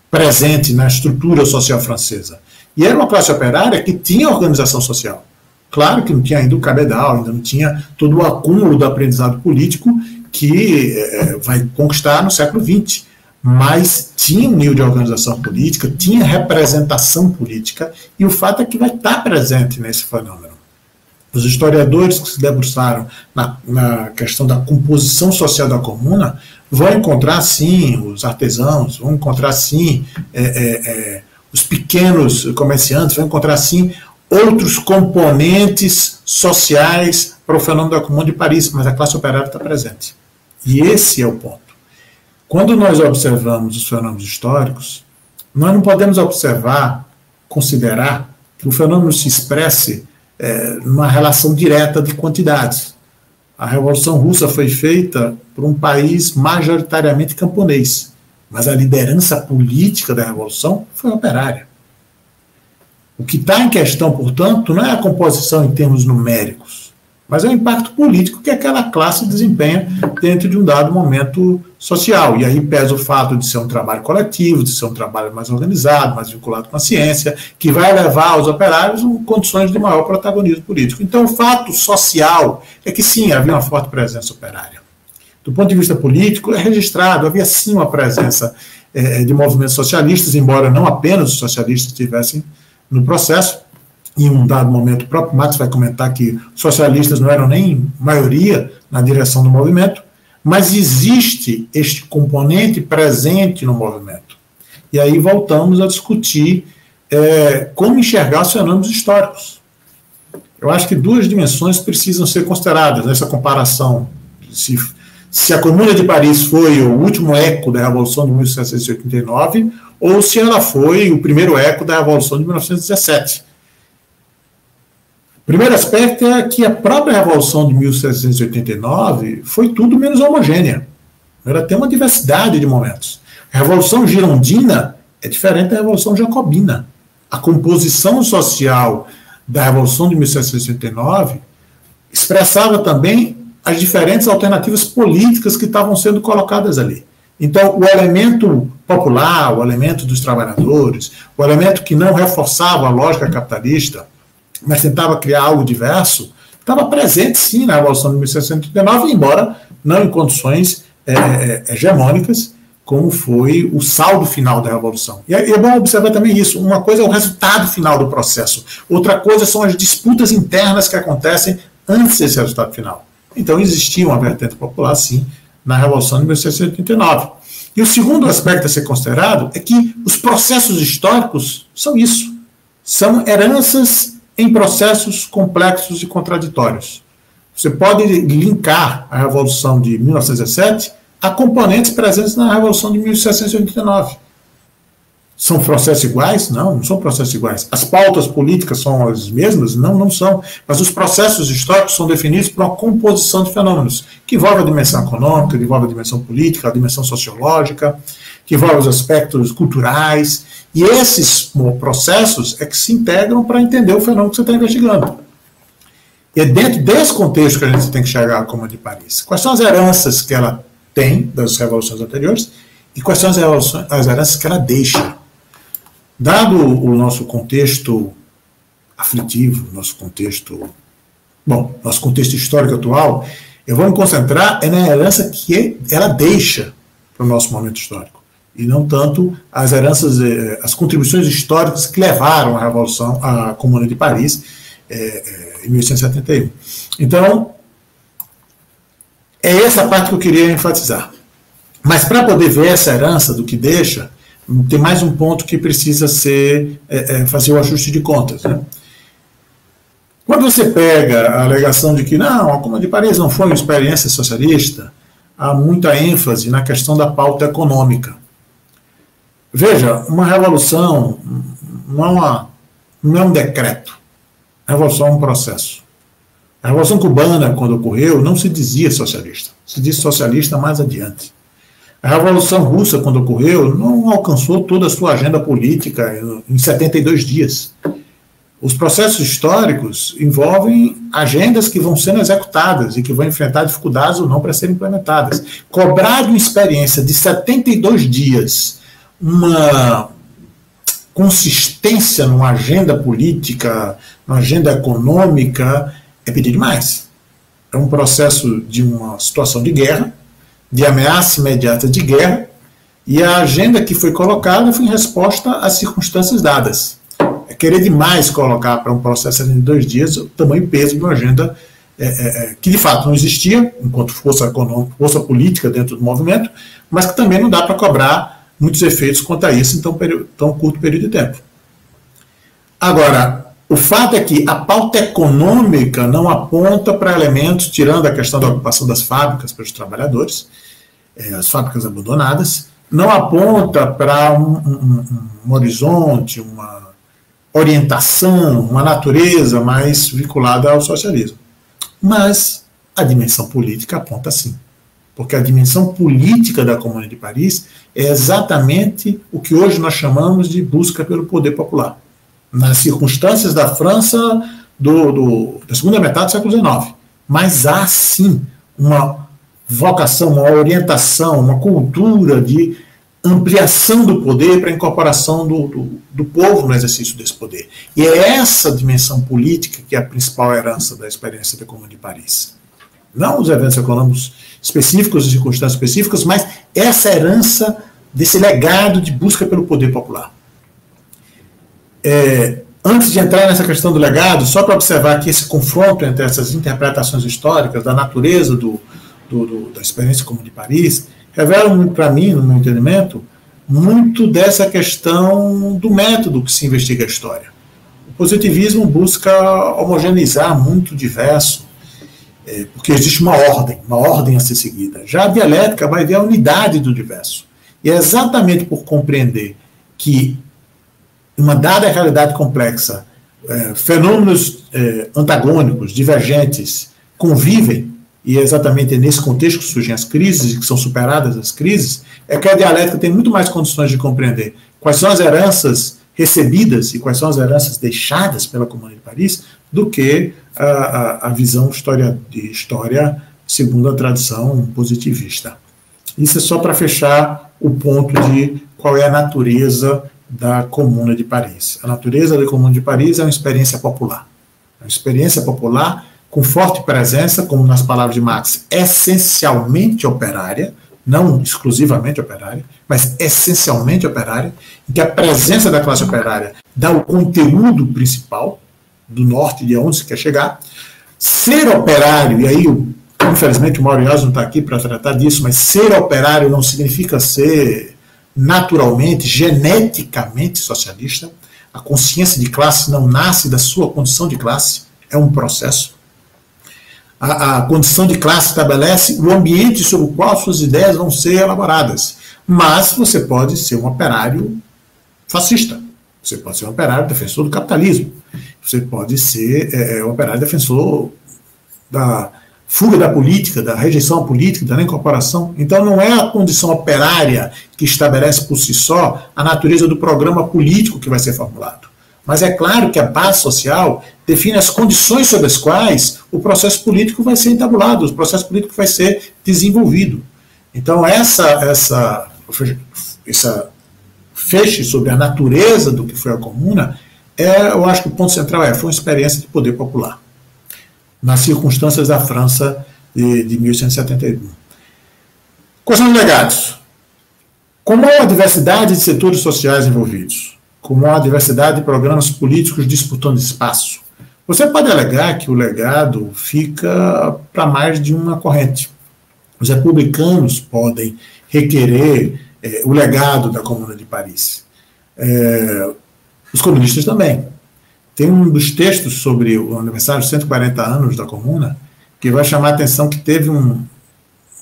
presente na estrutura social francesa. E era uma classe operária que tinha organização social. Claro que não tinha ainda o cabedal, ainda não tinha todo o acúmulo do aprendizado político que vai conquistar no século XX. Mas tinha um nível de organização política, tinha representação política, e o fato é que vai estar presente nesse fenômeno. Os historiadores que se debruçaram na questão da composição social da comuna vão encontrar, sim, os artesãos, vão encontrar, sim, os pequenos comerciantes, vão encontrar, sim, outros componentes sociais para o fenômeno da Comuna de Paris, mas a classe operária está presente. E esse é o ponto. Quando nós observamos os fenômenos históricos, nós não podemos considerar que o fenômeno se expresse numa relação direta de quantidades. A Revolução Russa foi feita por um país majoritariamente camponês, mas a liderança política da Revolução foi operária. O que está em questão, portanto, não é a composição em termos numéricos, mas é o impacto político que aquela classe desempenha dentro de um dado momento social. E aí pesa o fato de ser um trabalho coletivo, de ser um trabalho mais organizado, mais vinculado com a ciência, que vai levar os operários em condições de maior protagonismo político. Então, o fato social é que, sim, havia uma forte presença operária. Do ponto de vista político, é registrado, havia, sim, uma presença de movimentos socialistas, embora não apenas os socialistas estivessem no processo. Em um dado momento, o próprio Marx vai comentar que socialistas não eram nem maioria na direção do movimento, mas existe este componente presente no movimento. E aí voltamos a discutir como enxergar os fenômenos históricos. Eu acho que duas dimensões precisam ser consideradas nessa comparação. Se a Comuna de Paris foi o último eco da Revolução de 1789, ou se ela foi o primeiro eco da Revolução de 1917. O primeiro aspecto é que a própria Revolução de 1789 foi tudo menos homogênea. Ela tem uma diversidade de momentos. A Revolução Girondina é diferente da Revolução Jacobina. A composição social da Revolução de 1789 expressava também as diferentes alternativas políticas que estavam sendo colocadas ali. Então, o elemento popular, o elemento dos trabalhadores, o elemento que não reforçava a lógica capitalista, mas tentava criar algo diverso, estava presente, sim, na Revolução de 1789, embora não em condições hegemônicas, como foi o saldo final da Revolução. E é bom observar também isso. Uma coisa é o resultado final do processo, outra coisa são as disputas internas que acontecem antes desse resultado final. Então, existia uma vertente popular, sim, na Revolução de 1789. E o segundo aspecto a ser considerado é que os processos históricos são isso. São heranças em processos complexos e contraditórios. Você pode linkar a Revolução de 1917 a componentes presentes na Revolução de 1789. São processos iguais? Não, não são processos iguais. As pautas políticas são as mesmas? Não, não são. Mas os processos históricos são definidos por uma composição de fenômenos, que envolve a dimensão econômica, que envolve a dimensão política, a dimensão sociológica, que envolve os aspectos culturais. E esses processos é que se integram para entender o fenômeno que você está investigando. E é dentro desse contexto que a gente tem que chegar à Comuna de Paris. Quais são as heranças que ela tem das revoluções anteriores e quais são as heranças que ela deixa? Dado o nosso contexto aflitivo, nosso contexto histórico atual, eu vou me concentrar na herança que ela deixa para o nosso momento histórico, e não tanto as heranças, as contribuições históricas que levaram a Revolução, a Comuna de Paris, em 1871. Então, É essa parte que eu queria enfatizar. Mas para poder ver essa herança do que deixa, tem mais um ponto que precisa ser fazer o ajuste de contas, né? Quando você pega a alegação de que não, a Comuna de Paris não foi uma experiência socialista, há muita ênfase na questão da pauta econômica. Veja, uma revolução não é um decreto. A revolução é um processo. A Revolução Cubana, quando ocorreu, não se dizia socialista. Se disse socialista mais adiante. A Revolução Russa, quando ocorreu, não alcançou toda a sua agenda política em 72 dias. Os processos históricos envolvem agendas que vão sendo executadas e que vão enfrentar dificuldades ou não para serem implementadas. Cobrar de uma experiência de 72 dias uma consistência numa agenda política, numa agenda econômica, é pedir demais. É um processo de uma situação de guerra, de ameaça imediata de guerra, e a agenda que foi colocada foi em resposta às circunstâncias dadas. É querer demais colocar para um processo de 2 dias o tamanho e peso de uma agenda que de fato não existia, enquanto força econômica, força política dentro do movimento, mas que também não dá para cobrar muitos efeitos quanto a isso em tão curto período de tempo. Agora, o fato é que a pauta econômica não aponta para elementos, tirando a questão da ocupação das fábricas pelos trabalhadores, as fábricas abandonadas, não aponta para um horizonte, uma orientação, uma natureza mais vinculada ao socialismo. Mas a dimensão política aponta sim. Porque a dimensão política da Comuna de Paris é exatamente o que hoje nós chamamos de busca pelo poder popular. Nas circunstâncias da França da segunda metade do século XIX. Mas há sim uma vocação, uma orientação, uma cultura de ampliação do poder para a incorporação do povo no exercício desse poder. E é essa dimensão política que é a principal herança da experiência da Comuna de Paris. Não os eventos econômicos específicos, as circunstâncias específicas, mas essa herança desse legado de busca pelo poder popular. Antes de entrar nessa questão do legado, só para observar que esse confronto entre essas interpretações históricas da natureza da experiência Comuna de Paris revela muito para mim, no meu entendimento, muito dessa questão do método que se investiga a história. O positivismo busca homogeneizar muito o diverso, porque existe uma ordem a ser seguida. Já a dialética vai ver a unidade do diverso. E é exatamente por compreender que, em uma dada realidade complexa, fenômenos antagônicos, divergentes, convivem, e é exatamente nesse contexto que surgem as crises e que são superadas as crises, é que a dialética tem muito mais condições de compreender quais são as heranças recebidas e quais são as heranças deixadas pela Comuna de Paris do que a visão de história segundo a tradição positivista. Isso é só para fechar o ponto de qual é a natureza da Comuna de Paris. A natureza da Comuna de Paris é uma experiência popular. Uma experiência popular com forte presença, como nas palavras de Marx, essencialmente operária, não exclusivamente operária, mas essencialmente operária, em que a presença da classe operária dá o conteúdo principal do norte de onde se quer chegar. Ser operário, e aí, infelizmente, o Mauro Iose não está aqui para tratar disso, mas ser operário não significa ser naturalmente, geneticamente socialista. A consciência de classe não nasce da sua condição de classe, é um processo. A condição de classe estabelece o ambiente sobre o qual suas ideias vão ser elaboradas. Mas você pode ser um operário fascista. Você pode ser um operário defensor do capitalismo. Você pode ser um operário defensor da fuga da política, da rejeição à política, da não incorporação. Então não é a condição operária que estabelece por si só a natureza do programa político que vai ser formulado. Mas é claro que a base social define as condições sobre as quais o processo político vai ser entabulado, o processo político vai ser desenvolvido. Então, essa feche sobre a natureza do que foi a Comuna, eu acho que o ponto central foi uma experiência de poder popular, nas circunstâncias da França de 1871. Quais são os legados? Como há uma diversidade de setores sociais envolvidos, como há diversidade de programas políticos disputando espaço, você pode alegar que o legado fica para mais de uma corrente. Os republicanos podem requerer o legado da Comuna de Paris. Os comunistas também. Tem um dos textos sobre o aniversário de 140 anos da Comuna que vai chamar a atenção que teve um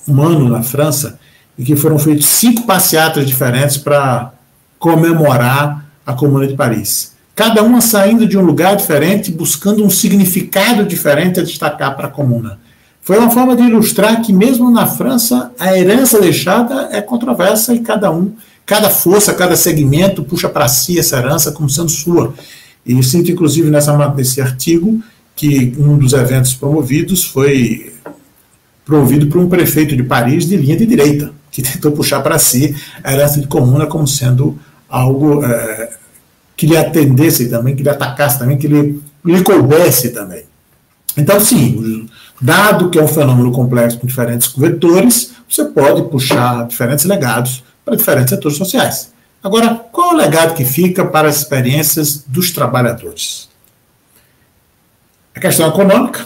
ano na França em que foram feitos 5 passeatas diferentes para comemorar a Comuna de Paris. Cada uma saindo de um lugar diferente, buscando um significado diferente a destacar para a Comuna. Foi uma forma de ilustrar que, mesmo na França, a herança deixada é controversa e cada força, cada segmento puxa para si essa herança como sendo sua. E eu sinto, inclusive, nesse artigo, que um dos eventos promovidos foi promovido por um prefeito de Paris de linha de direita, que tentou puxar para si a herança de Comuna como sendo algo que lhe atendesse também, que lhe atacasse também, que lhe coubesse também. Então, sim, dado que é um fenômeno complexo com diferentes vetores, você pode puxar diferentes legados para diferentes setores sociais. Agora, qual é o legado que fica para as experiências dos trabalhadores? A questão econômica,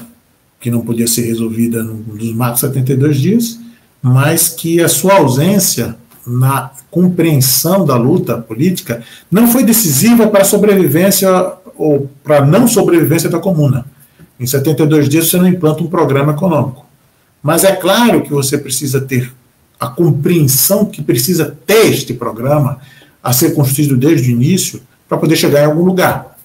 que não podia ser resolvida nos marcos 72 dias, mas que a sua ausência na compreensão da luta política não foi decisiva para a sobrevivência ou para a não sobrevivência da Comuna. Em 72 dias você não implanta um programa econômico. Mas é claro que você precisa ter a compreensão que precisa ter este programa a ser construído desde o início para poder chegar em algum lugar.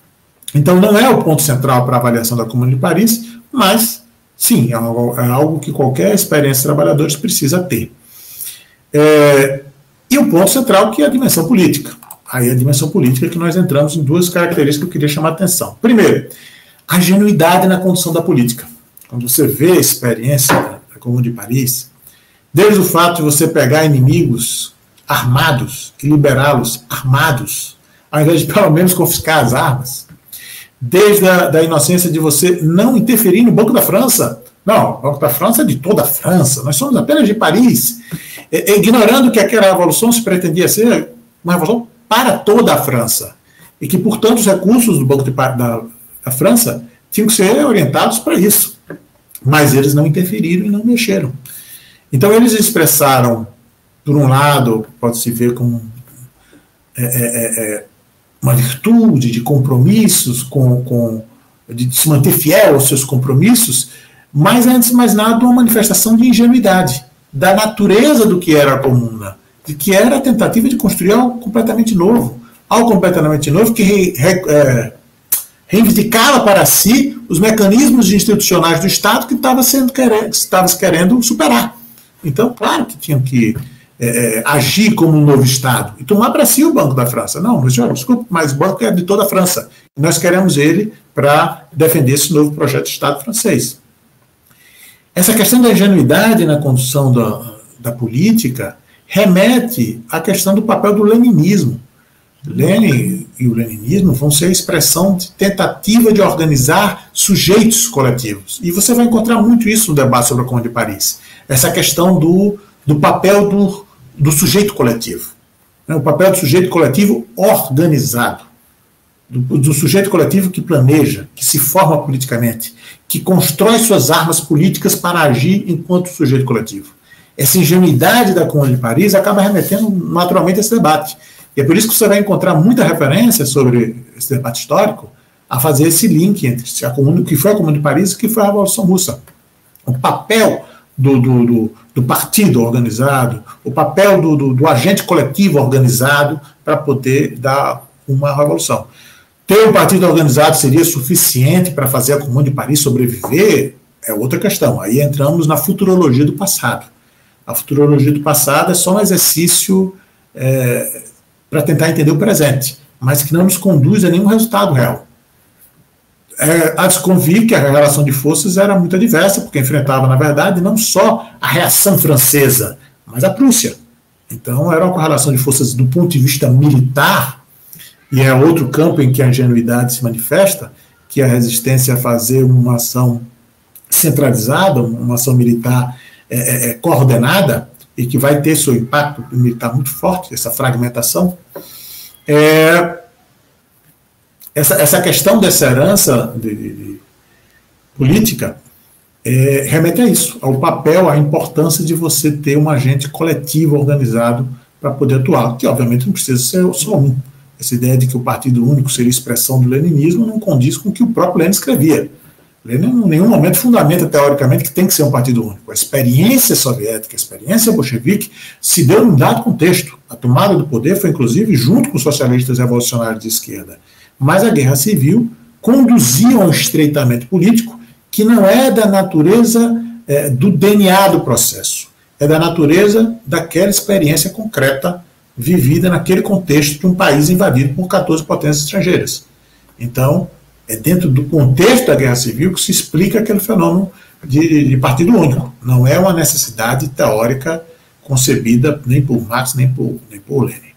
Então não é o ponto central para a avaliação da Comuna de Paris, mas sim, é algo que qualquer experiência de trabalhadores precisa ter. E o ponto central que é a dimensão política. Aí a dimensão política que nós entramos em 2 características que eu queria chamar a atenção. Primeiro, a genuidade na condução da política. Quando você vê a experiência da Comuna de Paris, desde o fato de você pegar inimigos armados e liberá-los armados, ao invés de pelo menos confiscar as armas, desde a inocência de você não interferir no Banco da França. Não, o Banco da França é de toda a França, nós somos apenas de Paris, ignorando que aquela revolução se pretendia ser uma revolução para toda a França, e que, portanto, os recursos do Banco da França tinham que ser orientados para isso. Mas eles não interferiram e não mexeram. Então, eles expressaram, por um lado, pode-se ver como uma virtude de compromissos, de se manter fiel aos seus compromissos, mas, antes de mais nada, uma manifestação de ingenuidade, da natureza do que era a Comuna, de que era a tentativa de construir algo completamente novo que reivindicava para si os mecanismos institucionais do Estado que estava querendo superar. Então, claro que tinham que agir como um novo Estado e tomar para si o Banco da França. Não, mas, desculpe, mas o banco é de toda a França. Nós queremos ele para defender esse novo projeto de Estado francês. Essa questão da ingenuidade na condução da política remete à questão do papel do leninismo. Lenin e o leninismo vão ser a expressão de tentativa de organizar sujeitos coletivos. E você vai encontrar muito isso no debate sobre a Comuna de Paris. Essa questão do papel do sujeito coletivo. O papel do sujeito coletivo organizado. Do sujeito coletivo que planeja, que se forma politicamente, que constrói suas armas políticas para agir enquanto sujeito coletivo. Essa ingenuidade da Comuna de Paris acaba remetendo naturalmente a esse debate. E é por isso que você vai encontrar muita referência sobre esse debate histórico a fazer esse link entre o que foi a Comuna de Paris e o que foi a Revolução Russa. O papel do partido organizado, o papel do agente coletivo organizado para poder dar uma revolução. Ter um partido organizado seria suficiente para fazer a Comuna de Paris sobreviver? É outra questão. Aí entramos na futurologia do passado. A futurologia do passado é só um exercício para tentar entender o presente, mas que não nos conduz a nenhum resultado real. Há de se convir que a relação de forças era muito adversa, porque enfrentava, na verdade, não só a reação francesa, mas a Prússia. Então, era uma correlação de forças do ponto de vista militar, e é outro campo em que a ingenuidade se manifesta, que é a resistência a fazer uma ação centralizada, uma ação militar coordenada, e que vai ter seu impacto militar muito forte, essa fragmentação. Essa questão dessa herança política remete a isso, ao papel, à importância de você ter um agente coletivo organizado para poder atuar, que obviamente não precisa ser só um. Essa ideia de que o partido único seria expressão do leninismo não condiz com o que o próprio Lenin escrevia. Lenin em nenhum momento fundamenta teoricamente que tem que ser um partido único. A experiência soviética, a experiência bolchevique se deu num dado contexto. A tomada do poder foi inclusive junto com os socialistas revolucionários de esquerda. Mas a guerra civil conduzia a um estreitamento político que não é da natureza do DNA do processo, é da natureza daquela experiência concreta vivida naquele contexto de um país invadido por 14 potências estrangeiras. Então, é dentro do contexto da guerra civil que se explica aquele fenômeno de partido único. Não é uma necessidade teórica concebida nem por Marx, nem por Lenin.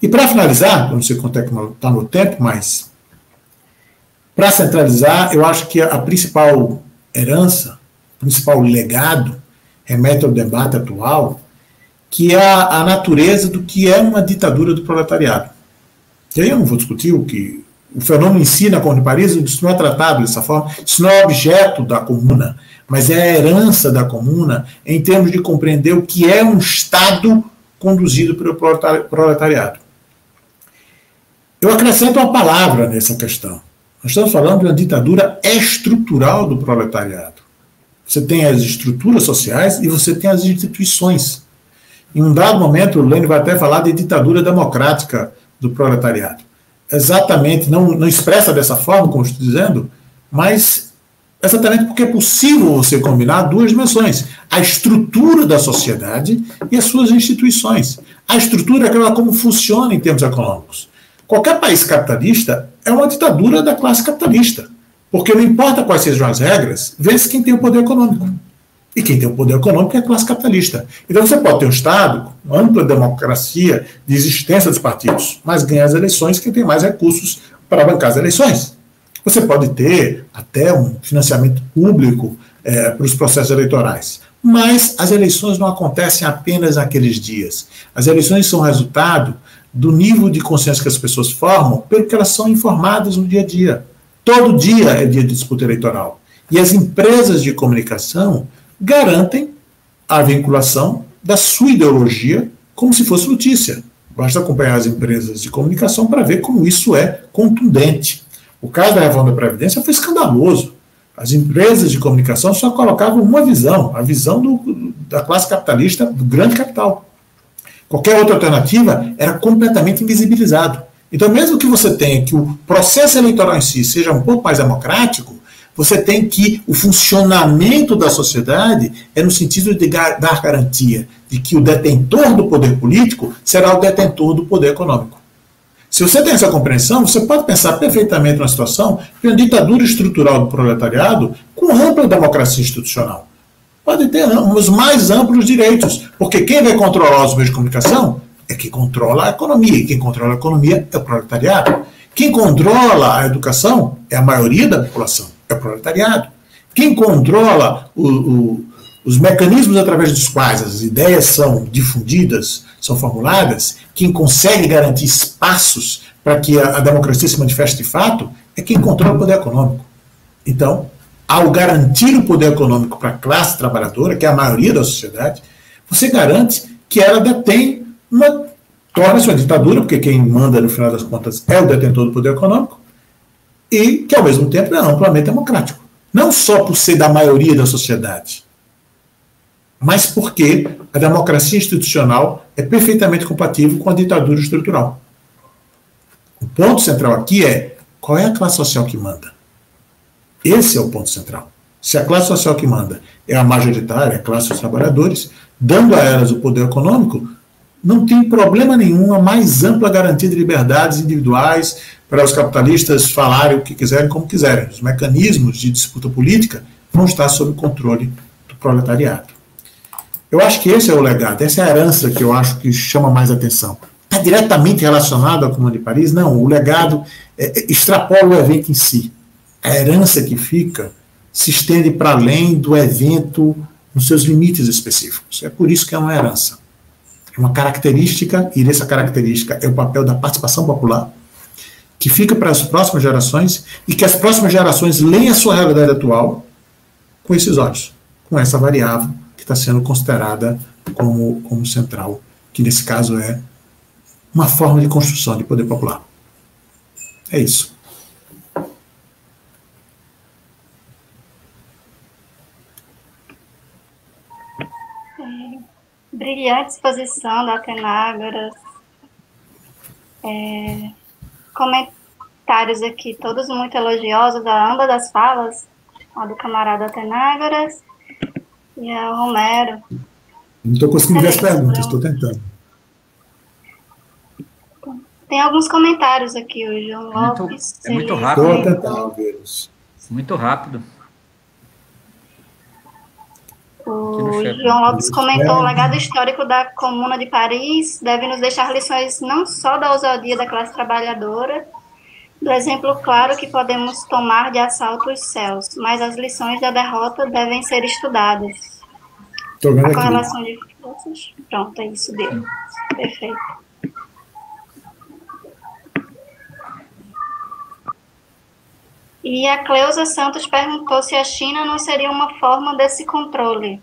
E para finalizar, eu não sei quanto é que está no tempo, mas para centralizar, eu acho que a principal herança, o principal legado, remete ao debate atual, que é a natureza do que é uma ditadura do proletariado. E aí eu não vou discutir o fenômeno em si na Comuna de Paris, isso não é tratado dessa forma, isso não é objeto da comuna, mas é a herança da comuna em termos de compreender o que é um Estado conduzido pelo proletariado. Eu acrescento uma palavra nessa questão. Nós estamos falando de uma ditadura estrutural do proletariado. Você tem as estruturas sociais e você tem as instituições. Em um dado momento, o Lenin vai até falar de ditadura democrática do proletariado. Exatamente, não expressa dessa forma, como estou dizendo, mas exatamente porque é possível você combinar duas dimensões. A estrutura da sociedade e as suas instituições. A estrutura é aquela como funciona em termos econômicos. Qualquer país capitalista é uma ditadura da classe capitalista, porque não importa quais sejam as regras, vê-se quem tem o poder econômico. E quem tem o poder econômico é a classe capitalista. Então você pode ter um Estado, uma ampla democracia de existência dos partidos, mas ganha as eleições quem tem mais recursos para bancar as eleições. Você pode ter até um financiamento público para os processos eleitorais, mas as eleições não acontecem apenas naqueles dias. As eleições são resultado do nível de consciência que as pessoas formam pelo que elas são informadas no dia a dia. Todo dia é dia de disputa eleitoral. E as empresas de comunicação garantem a vinculação da sua ideologia como se fosse notícia. Basta acompanhar as empresas de comunicação para ver como isso é contundente. O caso da reforma da Previdência foi escandaloso. As empresas de comunicação só colocavam uma visão, a visão da classe capitalista, do grande capital. Qualquer outra alternativa era completamente invisibilizado. Então, mesmo que você tenha que o processo eleitoral em si seja um pouco mais democrático, você tem que o funcionamento da sociedade é no sentido de dar garantia de que o detentor do poder político será o detentor do poder econômico. Se você tem essa compreensão, você pode pensar perfeitamente numa situação de uma ditadura estrutural do proletariado com ampla democracia institucional. Pode ter os mais amplos direitos, porque quem vai controlar os meios de comunicação é quem controla a economia, e quem controla a economia é o proletariado. Quem controla a educação é a maioria da população, é o proletariado. Quem controla os mecanismos através dos quais as ideias são difundidas, são formuladas, quem consegue garantir espaços para que a democracia se manifeste de fato, é quem controla o poder econômico. Então, ao garantir o poder econômico para a classe trabalhadora, que é a maioria da sociedade, você garante que ela detém torna-se uma ditadura, porque quem manda, no final das contas, é o detentor do poder econômico, e que, ao mesmo tempo, é amplamente democrático. Não só por ser da maioria da sociedade, mas porque a democracia institucional é perfeitamente compatível com a ditadura estrutural. O ponto central aqui é qual é a classe social que manda. Esse é o ponto central. Se a classe social que manda é a majoritária, a classe dos trabalhadores, dando a elas o poder econômico, não tem problema nenhum a mais ampla garantia de liberdades individuais para os capitalistas falarem o que quiserem, como quiserem. Os mecanismos de disputa política vão estar sob o controle do proletariado. Eu acho que esse é o legado, essa é a herança que eu acho que chama mais atenção. Está diretamente relacionado à Comuna de Paris? Não, o legado extrapola o evento em si. A herança que fica se estende para além do evento nos seus limites específicos. É por isso que é uma herança. É uma característica, e essa característica é o papel da participação popular, que fica para as próximas gerações, e que as próximas gerações leem a sua realidade atual com esses olhos. com essa variável que está sendo considerada como central, que nesse caso é uma forma de construção de poder popular. É isso. Brilhante exposição da Atenágoras. Comentários aqui, todos muito elogiosos a ambas as falas, a do camarada Atenágoras e a Romero. Não estou conseguindo ver as perguntas, estou tentando. Tem alguns comentários aqui, o João Lopes. É muito rápido. Estou tentando vê-los. Muito rápido. O João Lopes comentou: o legado histórico da Comuna de Paris deve nos deixar lições não só da ousadia da classe trabalhadora, do exemplo claro que podemos tomar de assalto aos céus, mas as lições da derrota devem ser estudadas. Estou vendo A aqui. correlação de forças. Pronto, é isso, deu. Perfeito. E a Cleusa Santos perguntou se a China não seria uma forma desse controle.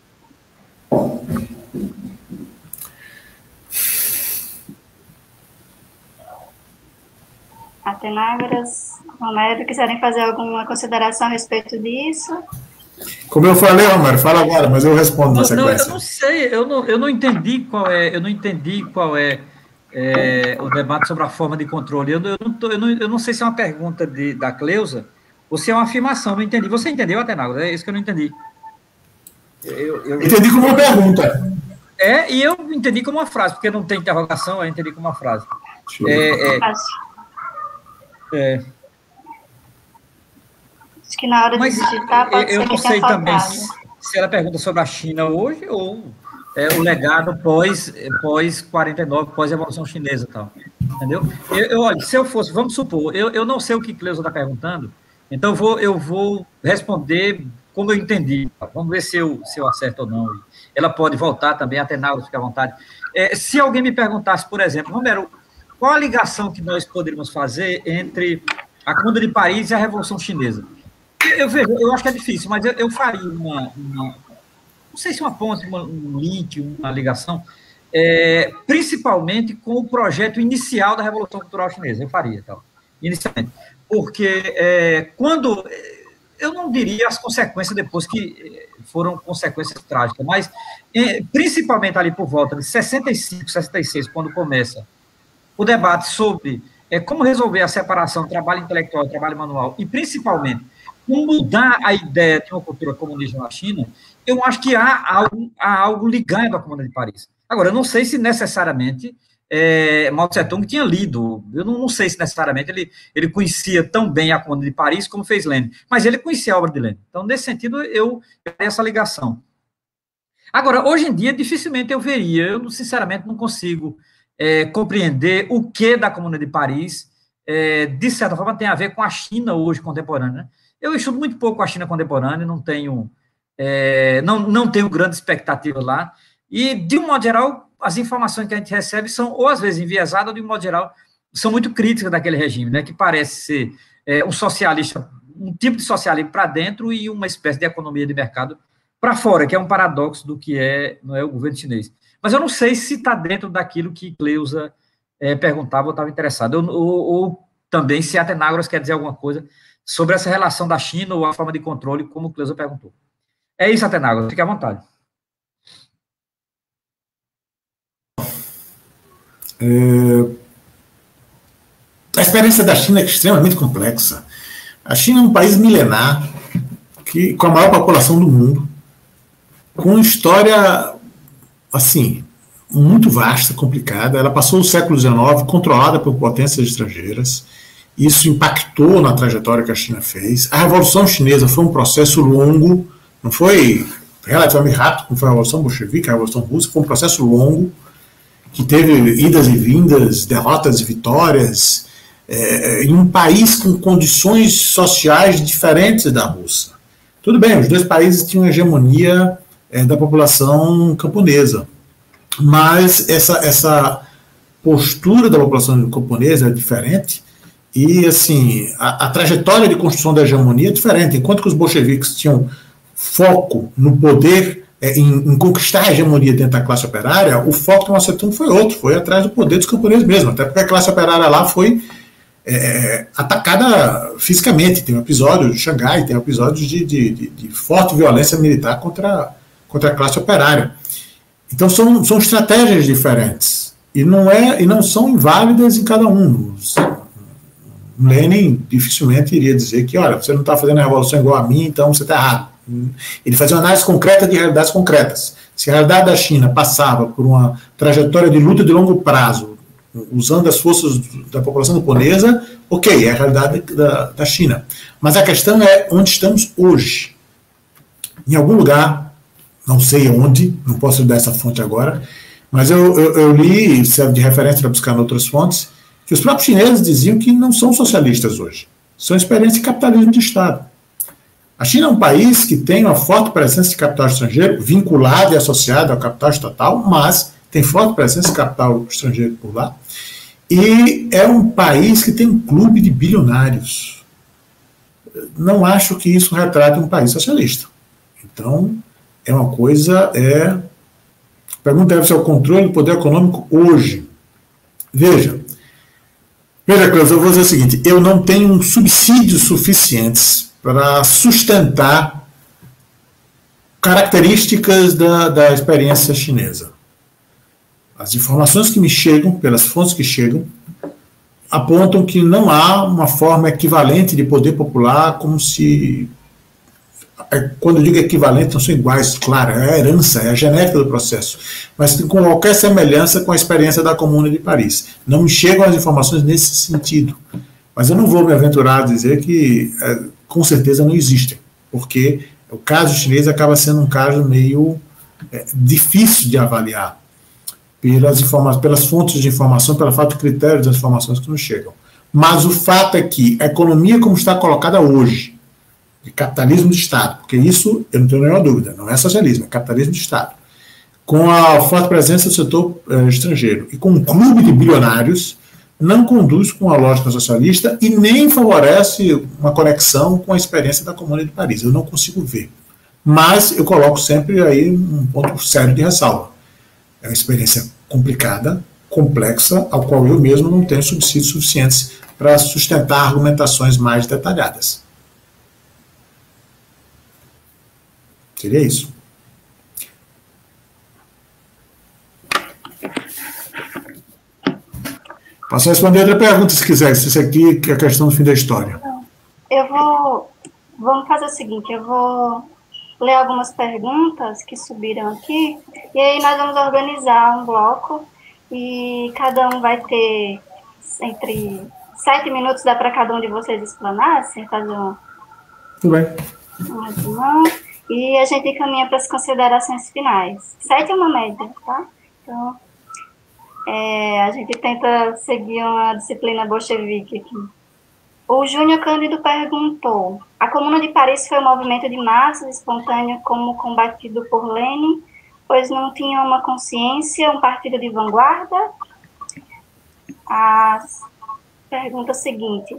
Atenágoras, Romero, quiserem fazer alguma consideração a respeito disso? Como eu falei, Romero, fala agora, mas eu respondo na sequência. Eu não sei, eu não entendi qual é, o debate sobre a forma de controle. Eu não sei se é uma pergunta da Cleusa ou se é uma afirmação, não entendi. Você entendeu, Atenágoras? É isso que eu não entendi. Eu entendi como uma pergunta. E eu entendi como uma frase, porque não tem interrogação, eu entendi como uma frase. Acho que na hora de digitar pode ser eu não que tenha sei também faltado. se ela pergunta sobre a China hoje ou o legado pós 49, pós-Revolução Chinesa e tal. Entendeu? Olha, se eu fosse, vamos supor, eu não sei o que Cleusa está perguntando, então eu vou responder como eu entendi. Vamos ver se eu acerto ou não. Ela pode voltar também, a Atenágoras, fica à vontade. Se alguém me perguntasse, por exemplo, Romero, qual a ligação que nós poderíamos fazer entre a Comuna de Paris e a Revolução Chinesa? Eu acho que é difícil, mas eu faria não sei se uma ponte, um link, uma ligação, principalmente com o projeto inicial da Revolução Cultural Chinesa, eu faria, tal, inicialmente. Porque eu não diria as consequências depois que foram consequências trágicas, mas principalmente ali por volta de 65, 66, quando começa o debate sobre como resolver a separação do trabalho intelectual e trabalho manual, e principalmente como mudar a ideia de uma cultura comunista na China, eu acho que há algo ligado à Comuna de Paris. Agora, eu não sei se necessariamente Mao Tse-tung tinha lido, eu não sei se necessariamente ele conhecia tão bem a Comuna de Paris como fez Lenin, mas ele conhecia a obra de Lenin. Então, nesse sentido, eu tenho essa ligação. Agora, hoje em dia, dificilmente eu veria, eu sinceramente não consigo compreender o que da Comuna de Paris, de certa forma, tem a ver com a China hoje contemporânea, né? Eu estudo muito pouco a China contemporânea, não tenho grandes expectativas lá, e, de um modo geral, as informações que a gente recebe são, ou às vezes, enviesadas, ou, de um modo geral, são muito críticas daquele regime, né, que parece ser um socialista, um tipo de socialismo para dentro e uma espécie de economia de mercado para fora, que é um paradoxo do que não é o governo chinês. Mas eu não sei se está dentro daquilo que Cleusa perguntava ou estava interessado, ou também se a Atenágoras quer dizer alguma coisa sobre essa relação da China ou a forma de controle, como o Cleusa perguntou. É isso, Atenágoras, fique à vontade. A experiência da China é extremamente complexa. A China é um país milenar, com a maior população do mundo, com história, assim, muito vasta, complicada. Ela passou o século XIX controlada por potências estrangeiras. Isso impactou na trajetória que a China fez. A Revolução Chinesa foi um processo longo, não foi relativamente rápido, como foi a Revolução Bolchevique, a Revolução Russa, foi um processo longo, que teve idas e vindas, derrotas e vitórias, em um país com condições sociais diferentes da Rússia. Tudo bem, os dois países tinham hegemonia da população camponesa, mas essa postura da população camponesa é diferente. E, assim, a trajetória de construção da hegemonia é diferente. Enquanto que os bolcheviques tinham foco no poder, em conquistar a hegemonia dentro da classe operária, o foco do Mao Tse Tung foi outro, foi atrás do poder dos camponeses mesmo, até porque a classe operária lá foi atacada fisicamente. Tem um episódio de Xangai, tem um episódio de forte violência militar contra a classe operária. Então são estratégias diferentes e não são inválidas em cada um. Lenin dificilmente iria dizer que, olha, você não está fazendo a revolução igual a mim, então você está errado. Ele fazia uma análise concreta de realidades concretas. Se a realidade da China passava por uma trajetória de luta de longo prazo, usando as forças da população japonesa, ok, é a realidade da China. Mas a questão é onde estamos hoje. Em algum lugar, não sei onde, não posso lhe dar essa fonte agora, mas eu li, serve de referência para buscar em outras fontes, que os próprios chineses diziam que não são socialistas hoje. São experiências de capitalismo de Estado. A China é um país que tem uma forte presença de capital estrangeiro, vinculado e associado ao capital estatal, mas tem forte presença de capital estrangeiro por lá. E é um país que tem um clube de bilionários. Não acho que isso retrate um país socialista. Então, é uma coisa... A pergunta deve ser o controle do poder econômico hoje. Veja, Cláudio, eu vou dizer o seguinte, eu não tenho subsídios suficientes para sustentar características da experiência chinesa. As informações que me chegam, pelas fontes que chegam, apontam que não há uma forma equivalente de poder popular, como se... Quando eu digo equivalente, não são iguais, claro, é a herança, é a genética do processo, mas com qualquer semelhança com a experiência da Comuna de Paris. Não me chegam as informações nesse sentido. Mas eu não vou me aventurar a dizer que com certeza não existem, porque o caso chinês acaba sendo um caso meio difícil de avaliar pelas fontes de informação, pela falta de critérios das informações que nos chegam. Mas o fato é que a economia como está colocada hoje, de capitalismo de Estado, porque isso, eu não tenho nenhuma dúvida, não é socialismo, é capitalismo de Estado, com a forte presença do setor estrangeiro e com um clube de bilionários, não conduz com a lógica socialista e nem favorece uma conexão com a experiência da Comuna de Paris. Eu não consigo ver. Mas eu coloco sempre aí um ponto sério de ressalva. É uma experiência complicada, complexa, ao qual eu mesmo não tenho subsídios suficientes para sustentar argumentações mais detalhadas. Seria isso. Posso responder outra pergunta, se quiser, se isso aqui é a questão do fim da história. Vamos fazer o seguinte, eu vou ler algumas perguntas que subiram aqui, e aí nós vamos organizar um bloco, e cada um vai ter entre 7 minutos, dá para cada um de vocês explanar, sem fazer Tudo bem. uma resumão. E a gente caminha para as considerações finais. 7 é uma média, tá? Então, a gente tenta seguir uma disciplina bolchevique aqui. O Júnior Cândido perguntou: a Comuna de Paris foi um movimento de massas espontâneo como combatido por Lenin, pois não tinha uma consciência, um partido de vanguarda? A pergunta seguinte: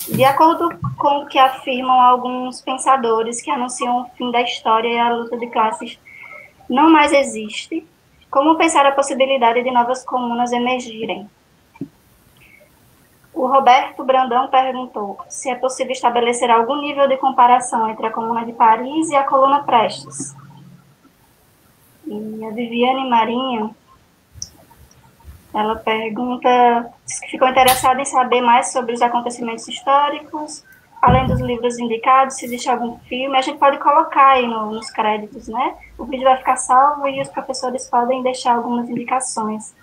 de acordo com o que afirmam alguns pensadores que anunciam o fim da história e a luta de classes não mais existe, como pensar a possibilidade de novas comunas emergirem? O Roberto Brandão perguntou se é possível estabelecer algum nível de comparação entre a Comuna de Paris e a Coluna Prestes. E a Viviane Marinho, ela pergunta se ficou interessada em saber mais sobre os acontecimentos históricos, além dos livros indicados, se existe algum filme. A gente pode colocar aí nos créditos, né? O vídeo vai ficar salvo e os professores podem deixar algumas indicações.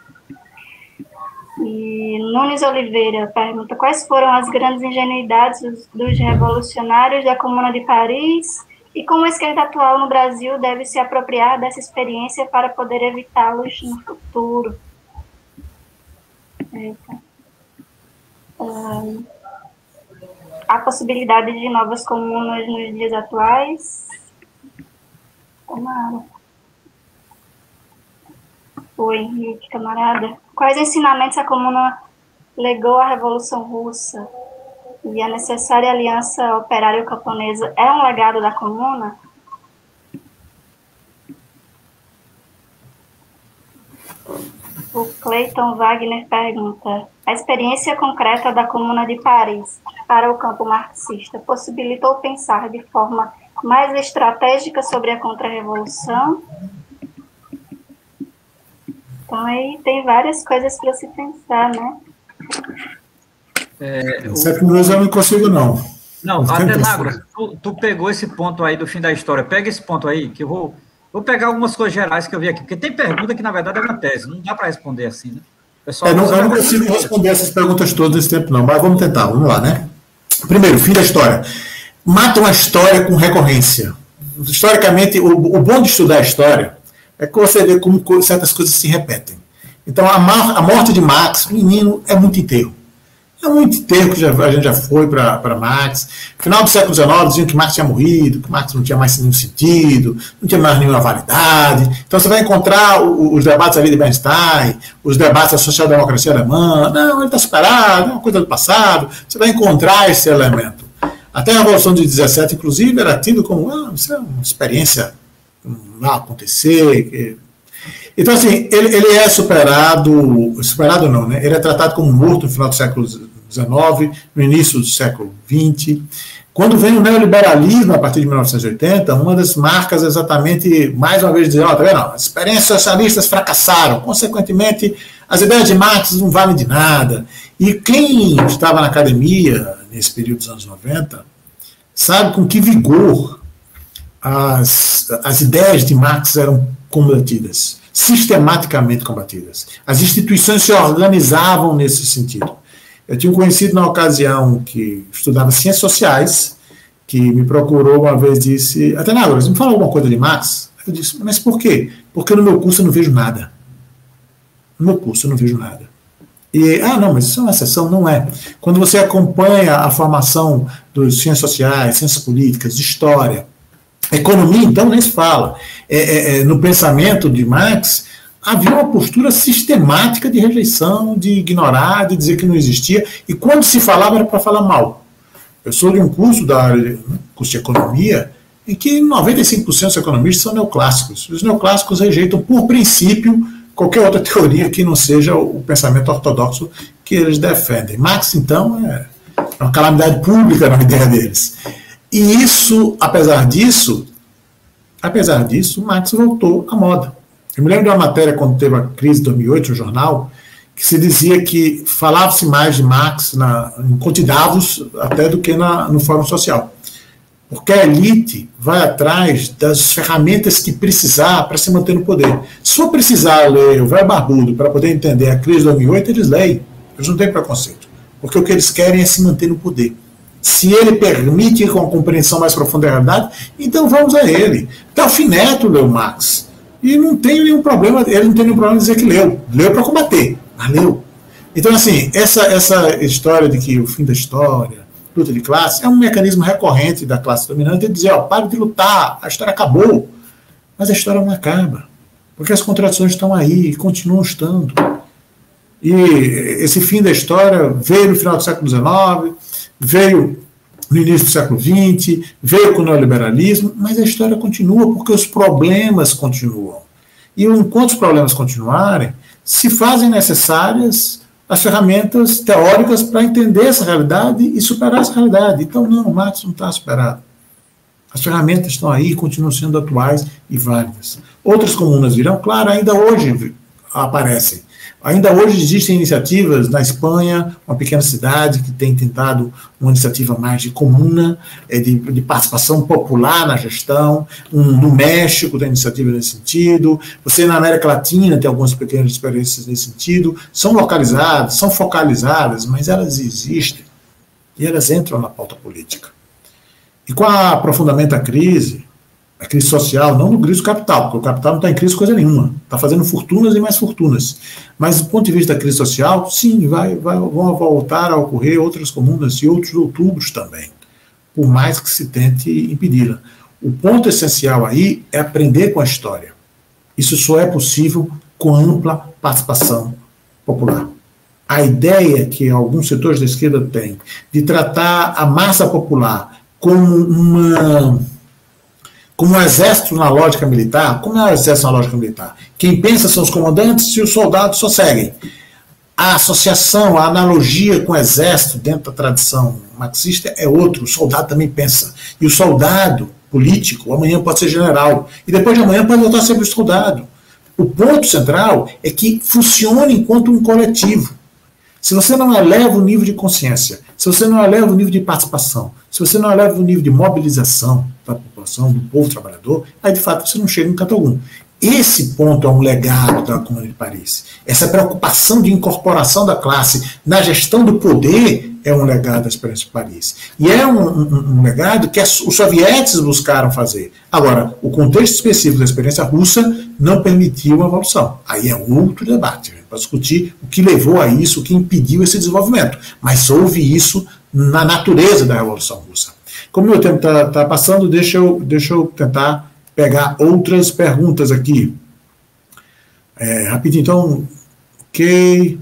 E Nunes Oliveira pergunta quais foram as grandes ingenuidades dos revolucionários da Comuna de Paris e como a esquerda atual no Brasil deve se apropriar dessa experiência para poder evitá-los no futuro. A possibilidade de novas comunas nos dias atuais. O Henrique, camarada. Quais ensinamentos a Comuna legou à Revolução Russa e a necessária aliança operário-camponesa é um legado da Comuna? O Cleiton Wagner pergunta: a experiência concreta da Comuna de Paris para o campo marxista possibilitou pensar de forma mais estratégica sobre a contra-revolução? Então, aí tem várias coisas para se pensar, né? Século II eu não consigo, não. Não, Atenagro, tu pegou esse ponto aí do fim da história. Pega esse ponto aí, que eu vou pegar algumas coisas gerais que eu vi aqui, porque tem pergunta que, na verdade, é uma tese. Não dá para responder assim, né? Pessoal, eu não consigo responder essas perguntas todas nesse tempo, não, mas vamos tentar, vamos lá, né? Primeiro, fim da história. Mata uma história com recorrência. Historicamente, o bom de estudar a história é que você vê como certas coisas se repetem. Então, a morte de Marx, menino, é muito enterro. É muito enterro que a gente já foi para Marx. No final do século XIX, diziam que Marx tinha morrido, que Marx não tinha mais nenhum sentido, não tinha mais nenhuma validade. Então, você vai encontrar os debates ali de Bernstein, os debates da social-democracia alemã. Não, ele está superado, é uma coisa do passado. Você vai encontrar esse elemento. Até a Revolução de 17, inclusive, era tido como isso é uma experiência que não vai acontecer. Então, assim, ele é superado não, né? Ele é tratado como morto no final do século XIX, no início do século XX. Quando vem o neoliberalismo, a partir de 1980, uma das marcas exatamente, mais uma vez, dizer, tá vendo? As experiências socialistas fracassaram, consequentemente, as ideias de Marx não valem de nada. E quem estava na academia, nesse período dos anos 90, sabe com que vigor as ideias de Marx eram combatidas, sistematicamente combatidas. As instituições se organizavam nesse sentido. Eu tinha um conhecido na ocasião que estudava ciências sociais, que me procurou uma vez e disse, Atenagro, me fala alguma coisa de Marx? Eu disse, mas por quê? Porque no meu curso eu não vejo nada. No meu curso eu não vejo nada. E, não, mas isso é uma exceção, não é. Quando você acompanha a formação das ciências sociais, ciências políticas, de história, economia, então, nem se fala. No pensamento de Marx, havia uma postura sistemática de rejeição, de ignorar, de dizer que não existia, e quando se falava era para falar mal. Eu sou de um curso curso de economia, em que 95% dos economistas são neoclássicos. Os neoclássicos rejeitam, por princípio, qualquer outra teoria que não seja o pensamento ortodoxo que eles defendem. Marx, então, é uma calamidade pública na ideia deles. E isso, apesar disso, Marx voltou à moda. Eu me lembro de uma matéria, quando teve a crise de 2008, no jornal, que se dizia que falava-se mais de Marx em Conte Davos até do que no Fórum Social. Porque a elite vai atrás das ferramentas que precisar para se manter no poder. Se for precisar ler o Velho Barbudo para poder entender a crise de 2008, eles leem. Eles não têm preconceito. Porque o que eles querem é se manter no poder. Se ele permite com a compreensão mais profunda da realidade, então vamos a ele. Delfim Neto leu Marx. E não tem nenhum problema, ele não tem nenhum problema em dizer que leu. Leu para combater, mas leu. Então, assim, essa história de que o fim da história, luta de classe, é um mecanismo recorrente da classe dominante de dizer, pare de lutar, a história acabou. Mas a história não acaba. Porque as contradições estão aí e continuam estando. E esse fim da história veio no final do século XIX, veio no início do século XX, veio com o neoliberalismo, mas a história continua porque os problemas continuam. E enquanto os problemas continuarem, se fazem necessárias as ferramentas teóricas para entender essa realidade e superar essa realidade. Então, não, o Marx não está superado. As ferramentas estão aí, continuam sendo atuais e válidas. Outras comunas virão, claro, ainda hoje aparecem. Ainda hoje existem iniciativas na Espanha, uma pequena cidade que tem tentado uma iniciativa mais de comuna, de participação popular na gestão. No México tem iniciativa nesse sentido. Você na América Latina tem algumas pequenas experiências nesse sentido. São localizadas, são focalizadas, mas elas existem e elas entram na pauta política. E com o aprofundamento da crise, a crise social, não no crise do capital, porque o capital não está em crise coisa nenhuma, está fazendo fortunas e mais fortunas. Mas do ponto de vista da crise social, sim, vão voltar a ocorrer outras comunas e outros outubros também, por mais que se tente impedi-la. O ponto essencial aí é aprender com a história. Isso só é possível com ampla participação popular. A ideia que alguns setores da esquerda têm de tratar a massa popular como como o exército na lógica militar. Como é o exército na lógica militar? Quem pensa são os comandantes e os soldados só seguem. A associação, a analogia com o exército dentro da tradição marxista é outro. O soldado também pensa. E o soldado político amanhã pode ser general. E depois de amanhã pode voltar a ser soldado. O ponto central é que funcione enquanto um coletivo. Se você não eleva o nível de consciência, se você não eleva o nível de participação, se você não eleva o nível de mobilização da população, do povo trabalhador, aí de fato você não chega em canto algum. Esse ponto é um legado da Comuna de Paris. Essa preocupação de incorporação da classe na gestão do poder é um legado da experiência de Paris. E é um legado que os sovietes buscaram fazer. Agora, o contexto específico da experiência russa não permitiu uma evolução. Aí é outro debate, para discutir o que levou a isso, o que impediu esse desenvolvimento. Mas houve isso na natureza da Revolução Russa. Como o meu tempo está passando, deixa eu tentar pegar outras perguntas aqui. Rapidinho, então, ok.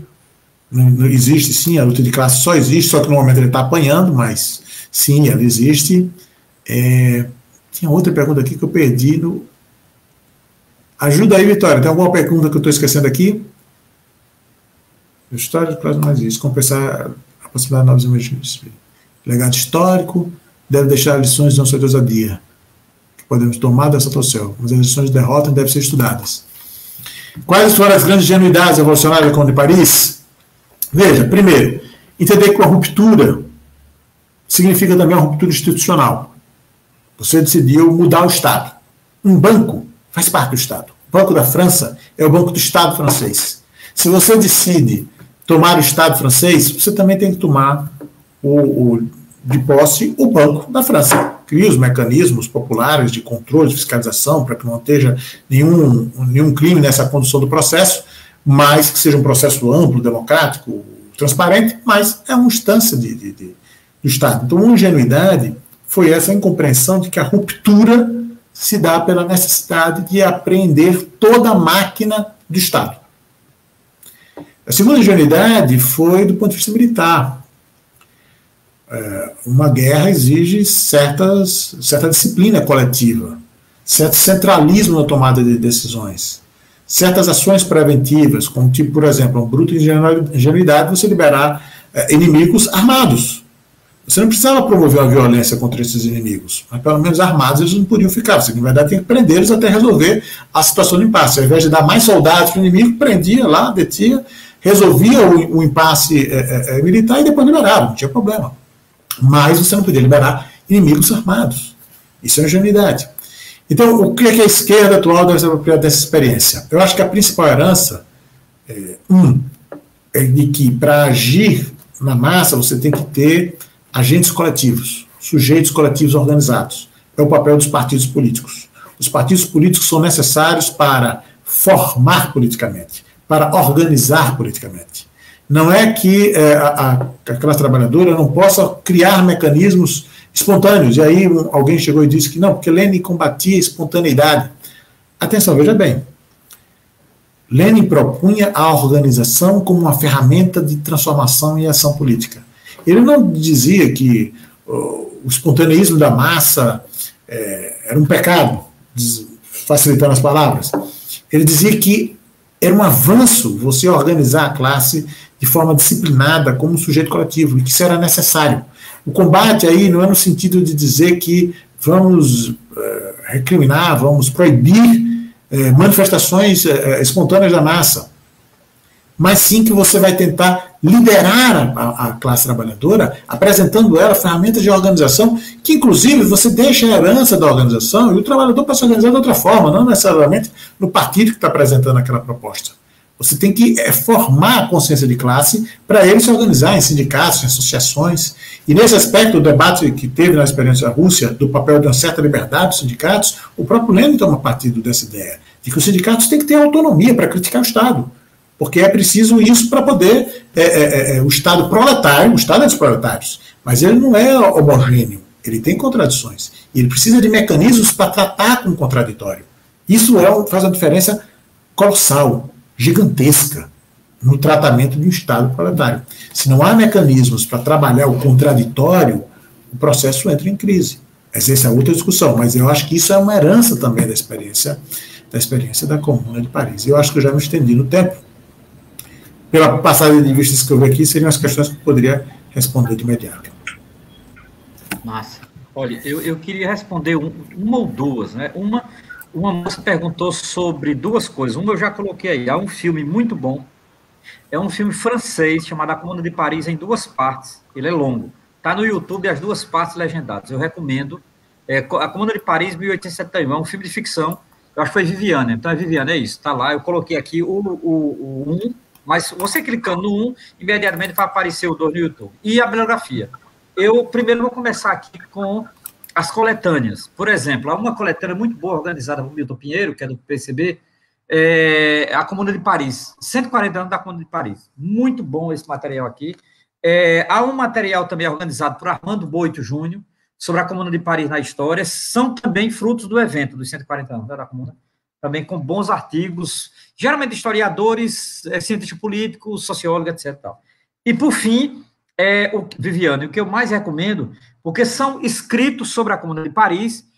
Não existe, sim, a luta de classe só existe, só que no momento ele está apanhando, mas sim, ela existe. Tinha outra pergunta aqui que eu perdi. Ajuda aí, Vitória, tem alguma pergunta que eu estou esquecendo aqui? História de classe não existe. Compensar a possibilidade de novos emergentes. Legado histórico deve deixar lições de nossa ousadia que podemos tomar dessa torcel, mas as lições de derrota devem ser estudadas. Quais foram as grandes genuidades revolucionárias da Comuna de Paris? Veja, primeiro, entender que a ruptura significa também uma ruptura institucional. Você decidiu mudar o Estado. Um banco faz parte do Estado. O Banco da França é o banco do Estado francês. Se você decide tomar o Estado francês, você também tem que tomar de posse o Banco da França. Cria os mecanismos populares de controle, de fiscalização, para que não esteja nenhum crime nessa condução do processo, mas que seja um processo amplo, democrático, transparente, mas é uma instância do Estado. Então, uma ingenuidade foi essa incompreensão de que a ruptura se dá pela necessidade de apreender toda a máquina do Estado. A segunda ingenuidade foi do ponto de vista militar. Uma guerra exige certa disciplina coletiva, certo centralismo na tomada de decisões, certas ações preventivas, como, tipo, por exemplo, uma bruta ingenuidade você liberar inimigos armados. Você não precisava promover uma violência contra esses inimigos, mas pelo menos armados eles não podiam ficar. Você, na verdade, tem que prendê-los até resolver a situação de impasse. Ao invés de dar mais soldados para o inimigo, prendia lá, detinha, resolvia o impasse militar e depois liberava, não tinha problema. Mas você não podia liberar inimigos armados. Isso é ingenuidade. Então, o que é que a esquerda atual deve se apropriar dessa experiência? Eu acho que a principal herança é de que para agir na massa você tem que ter agentes coletivos, sujeitos coletivos organizados. É o papel dos partidos políticos. Os partidos políticos são necessários para formar politicamente, para organizar politicamente. Não é que a classe trabalhadora não possa criar mecanismos espontâneos. E aí alguém chegou e disse que não, porque Lenin combatia a espontaneidade. Atenção, veja bem. Lenin propunha a organização como uma ferramenta de transformação e ação política. Ele não dizia que o espontaneísmo da massa era um pecado, facilitando as palavras. Ele dizia que era um avanço você organizar a classe de forma disciplinada como um sujeito coletivo, e que isso era necessário. O combate aí não é no sentido de dizer que vamos recriminar, vamos proibir manifestações espontâneas da massa, mas sim que você vai tentar liderar a classe trabalhadora, apresentando ela ferramentas de organização, que inclusive você deixa a herança da organização e o trabalhador pode se organizar de outra forma, não necessariamente no partido que está apresentando aquela proposta. Você tem que formar a consciência de classe para ele se organizar em sindicatos, em associações. E nesse aspecto, o debate que teve na experiência russa do papel de uma certa liberdade dos sindicatos, o próprio Lenin toma partido dessa ideia, de que os sindicatos têm que ter autonomia para criticar o Estado. Porque é preciso isso para poder... o Estado proletário, o Estado é dos proletários, mas ele não é homogêneo, ele tem contradições. E ele precisa de mecanismos para tratar com o contraditório. Isso faz uma diferença colossal, gigantesca, no tratamento de um Estado proletário. Se não há mecanismos para trabalhar o contraditório, o processo entra em crise. Mas essa é outra discussão, mas eu acho que isso é uma herança também da experiência da Comuna de Paris. Eu acho que eu já me estendi no tempo. Pela passagem de vistas que eu vi aqui, seriam as questões que eu poderia responder de imediato. Massa. Olha, eu queria responder uma ou duas, né? Uma moça perguntou sobre duas coisas. Uma eu já coloquei aí. Há um filme muito bom. É um filme francês chamado A Comuna de Paris em duas partes. Ele é longo. Está no YouTube as duas partes legendadas. Eu recomendo. A Comuna de Paris, 1871. É um filme de ficção. Eu acho que foi Viviane. Então é Viviane, é isso. Está lá. Eu coloquei aqui o 1, mas você clicando no 1, imediatamente vai aparecer o 2 no YouTube. E a bibliografia. Eu primeiro vou começar aqui com as coletâneas. Por exemplo, há uma coletânea muito boa organizada por Milton Pinheiro, que é do PCB, a Comuna de Paris, 140 anos da Comuna de Paris. Muito bom esse material aqui. Há um material também organizado por Armando Boito Júnior, sobre a Comuna de Paris na história, são também frutos do evento dos 140 anos da Comuna, também com bons artigos, geralmente historiadores, cientistas políticos, sociólogos, etc. E, por fim, Viviane, o que eu mais recomendo, porque são escritos sobre a Comuna de Paris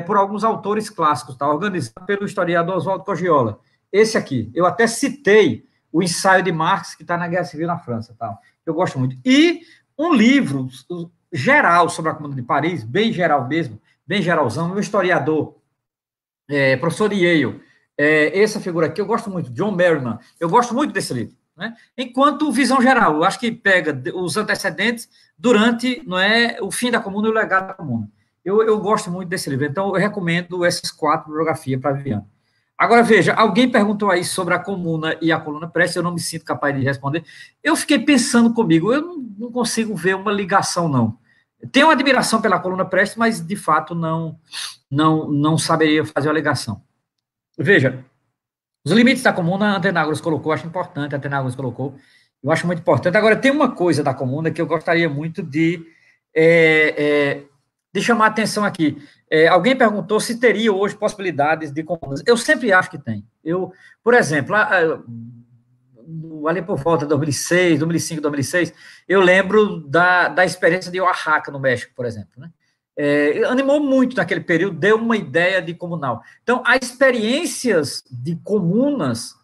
por alguns autores clássicos, tá? Organizado pelo historiador Oswaldo Cogiola. Esse aqui, eu até citei o ensaio de Marx, que está na Guerra Civil na França. Tá? Eu gosto muito. E um livro geral sobre a Comuna de Paris, bem geral mesmo, bem geralzão, um historiador, professor de Yale, essa figura aqui, eu gosto muito, John Merriman, eu gosto muito desse livro. Né? Enquanto visão geral, eu acho que pega os antecedentes durante o fim da Comuna e o legado da Comuna. Eu gosto muito desse livro, então eu recomendo essas 4 biografias para a Viviane. Agora, veja, alguém perguntou aí sobre a Comuna e a Coluna Prestes, eu não me sinto capaz de responder. Eu fiquei pensando comigo, eu não consigo ver uma ligação, não. Tenho uma admiração pela Coluna Prestes, mas, de fato, não saberia fazer uma ligação. Veja, os limites da Comuna, a Antenágoras colocou, acho importante, a Antenágoras colocou, eu acho muito importante. Agora, tem uma coisa da Comuna que eu gostaria muito de chamar a atenção aqui. Alguém perguntou se teria hoje possibilidades de comunas. Eu sempre acho que tem. Por exemplo, ali por volta de 2006, 2005, 2006, eu lembro da experiência de Oaxaca, no México, por exemplo, né? Animou muito naquele período, deu uma ideia de comunal. Então, as experiências de comunas,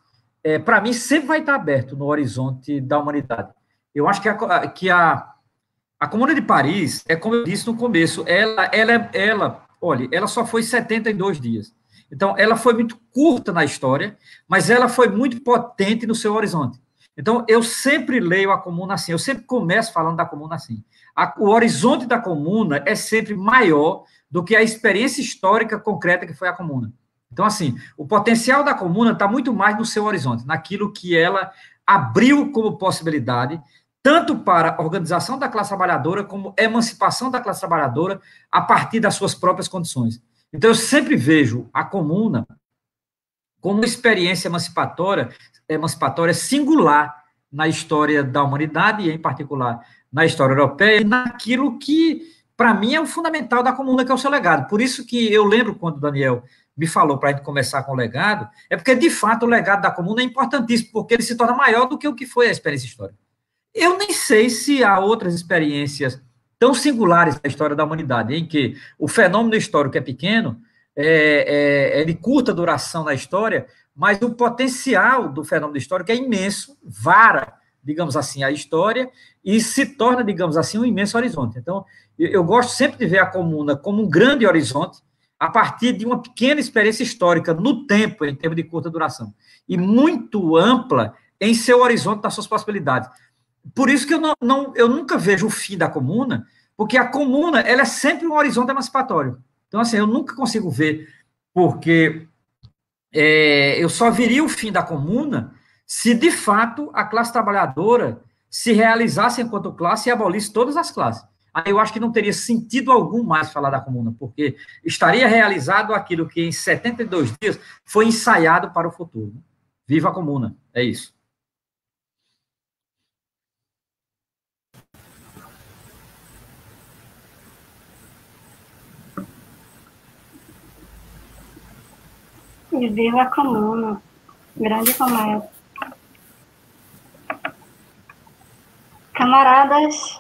para mim, sempre vai estar aberto no horizonte da humanidade. Eu acho que a Comuna de Paris, como eu disse no começo, olha, ela só foi 72 dias. Então, ela foi muito curta na história, mas ela foi muito potente no seu horizonte. Então, eu sempre leio a Comuna assim, eu sempre começo falando da Comuna assim. O horizonte da Comuna é sempre maior do que a experiência histórica concreta que foi a Comuna. Então, assim, o potencial da Comuna está muito mais no seu horizonte, naquilo que ela abriu como possibilidade, tanto para a organização da classe trabalhadora, como emancipação da classe trabalhadora a partir das suas próprias condições. Então, eu sempre vejo a Comuna como uma experiência emancipatória singular na história da humanidade, e em particular na história europeia, e naquilo que, para mim, é o fundamental da Comuna, que é o seu legado. Por isso que eu lembro quando o Daniel me falou para a gente começar com o legado, porque, de fato, o legado da Comuna é importantíssimo, porque ele se torna maior do que o que foi a experiência histórica. Eu nem sei se há outras experiências tão singulares na história da humanidade, em que o fenômeno histórico é pequeno, é de curta duração na história, mas o potencial do fenômeno histórico é imenso, vara, digamos assim, a história, e se torna, digamos assim, um imenso horizonte. Então, eu gosto sempre de ver a Comuna como um grande horizonte, a partir de uma pequena experiência histórica no tempo, em termos de curta duração, e muito ampla em seu horizonte das suas possibilidades. Por isso que eu nunca vejo o fim da Comuna, porque a Comuna ela é sempre um horizonte emancipatório. Então, assim, eu nunca consigo ver, porque eu só viria o fim da Comuna se, de fato, a classe trabalhadora se realizasse enquanto classe e abolisse todas as classes. Aí eu acho que não teria sentido algum mais falar da Comuna, porque estaria realizado aquilo que em 72 dias foi ensaiado para o futuro. Viva a Comuna, é isso. E viva a Comuna, grande como é. Camaradas,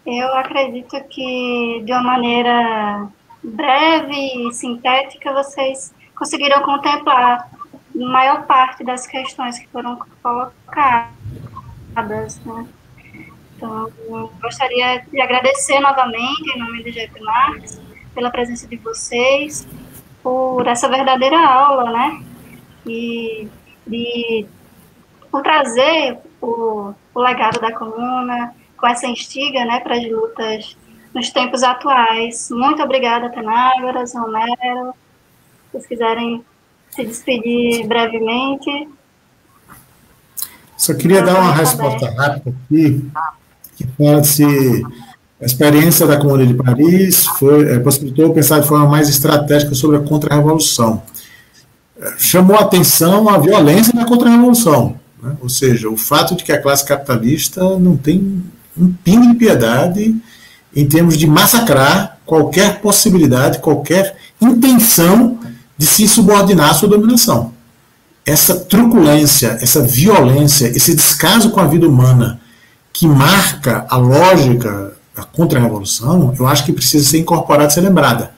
eu acredito que, de uma maneira breve e sintética, vocês conseguiram contemplar a maior parte das questões que foram colocadas, né? Então, gostaria de agradecer novamente, em nome do GP Marx, pela presença de vocês, por essa verdadeira aula, né? E por trazer o legado da comuna com essa instiga, né, para as lutas nos tempos atuais. Muito obrigada, Tenágoras, Romero. Se vocês quiserem se despedir brevemente. Só queria dar uma resposta rápida aqui, que fala se a experiência da Comuna de Paris possibilitou pensar de forma mais estratégica sobre a contra-revolução. Chamou a atenção a violência da contra-revolução, né? Ou seja, o fato de que a classe capitalista não tem um pingo de piedade em termos de massacrar qualquer possibilidade, qualquer intenção de se subordinar à sua dominação. Essa truculência, essa violência, esse descaso com a vida humana que marca a lógica da contra-revolução, eu acho que precisa ser incorporada e ser lembrada.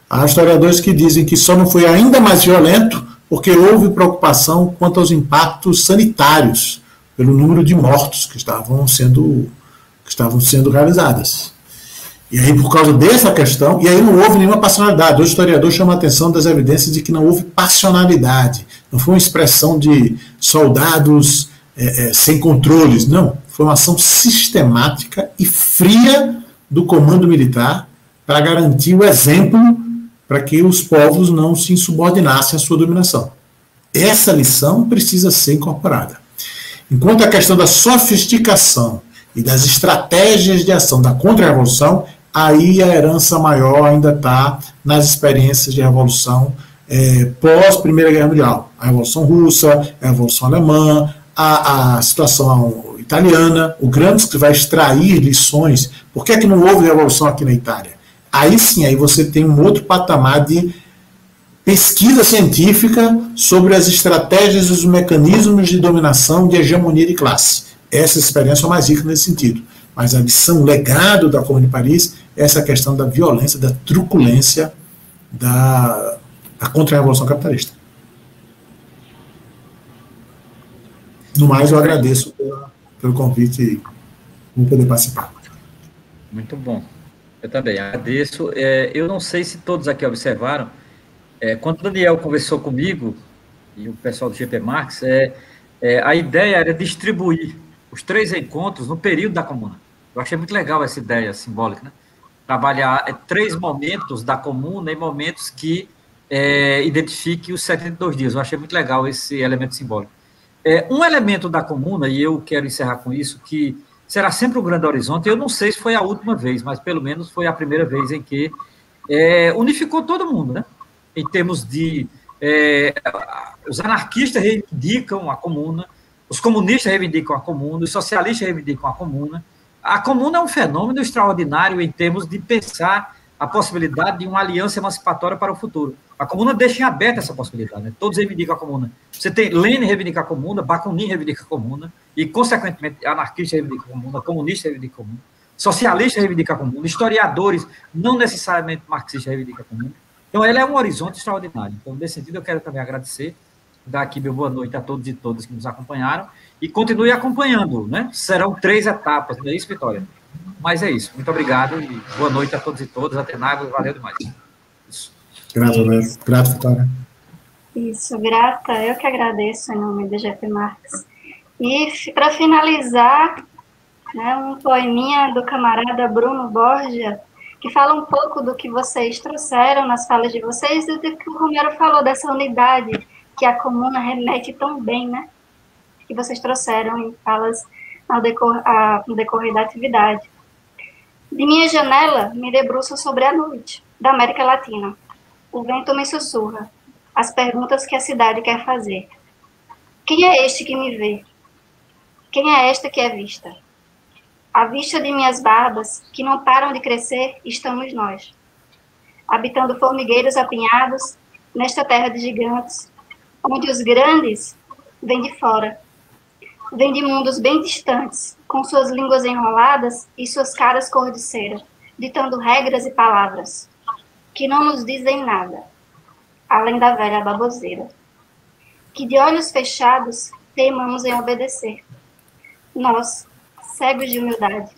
Há historiadores que dizem que só não foi ainda mais violento porque houve preocupação quanto aos impactos sanitários pelo número de mortos que estavam sendo realizadas. E aí, por causa dessa questão, e aí não houve nenhuma passionalidade. O historiador chama a atenção das evidências de que não houve passionalidade. Não foi uma expressão de soldados sem controles, não. Foi uma ação sistemática e fria do comando militar para garantir o exemplo para que os povos não se insubordinassem à sua dominação. Essa lição precisa ser incorporada. Enquanto a questão da sofisticação e das estratégias de ação da contra-revolução, aí a herança maior ainda está nas experiências de revolução pós-Primeira Guerra Mundial. A Revolução Russa, a Revolução Alemã, a situação italiana. O Gramsci vai extrair lições. Por que é que não houve revolução aqui na Itália? Aí sim, aí você tem um outro patamar de pesquisa científica sobre as estratégias e os mecanismos de dominação, de hegemonia de classe. Essa experiência é mais rica nesse sentido. Mas a lição, o legado da Comuna de Paris é essa questão da violência, da truculência, da contra-revolução capitalista. No mais, eu agradeço pelo convite e por poder participar. Muito bom. Eu também agradeço. Eu não sei se todos aqui observaram, quando o Daniel conversou comigo, e o pessoal do GP Marx, a ideia era distribuir os 3 encontros no período da comuna. Eu achei muito legal essa ideia simbólica, né? Trabalhar 3 momentos da comuna em momentos que identifiquem os 72 dias. Eu achei muito legal esse elemento simbólico. Um elemento da comuna, e eu quero encerrar com isso, que será sempre um grande horizonte. Eu não sei se foi a última vez, mas pelo menos foi a primeira vez em que unificou todo mundo, né? Em termos de... os anarquistas reivindicam a comuna, os comunistas reivindicam a comuna, os socialistas reivindicam a comuna. A comuna é um fenômeno extraordinário em termos de pensar a possibilidade de uma aliança emancipatória para o futuro. A comuna deixa em aberto essa possibilidade, né? Todos reivindicam a comuna. Você tem Lenin reivindica a comuna, Bakunin reivindica a comuna, e, consequentemente, anarquista reivindica a comuna, comunista reivindica a comuna, socialista reivindica a comuna, historiadores, não necessariamente marxistas, reivindicam a comuna. Então, ela é um horizonte extraordinário. Então, nesse sentido, eu quero também agradecer, dar aqui meu boa noite a todos e todas que nos acompanharam, e continue acompanhando, né? Serão 3 etapas, não é isso, Vitória? Mas é isso. Muito obrigado e boa noite a todos e todas. Até mais, valeu demais. Isso. Grato, Vitória. Isso, grata. Eu que agradeço em nome do GP Marx. E, para finalizar, né, um poeminha do camarada Bruno Borgia, que fala um pouco do que vocês trouxeram nas falas de vocês e do que o Romero falou, dessa unidade que a comuna remete tão bem, né? Que vocês trouxeram em falas no decorrer da atividade. De minha janela, me debruço sobre a noite da América Latina. O vento me sussurra as perguntas que a cidade quer fazer. Quem é este que me vê? Quem é esta que é vista? À vista de minhas barbas, que não param de crescer, estamos nós. Habitando formigueiros apinhados, nesta terra de gigantes, onde os grandes vêm de fora. Vêm de mundos bem distantes, com suas línguas enroladas e suas caras cor de cera, ditando regras e palavras. que não nos dizem nada, além da velha baboseira, que de olhos fechados teimamos em obedecer. Nós, cegos de humildade,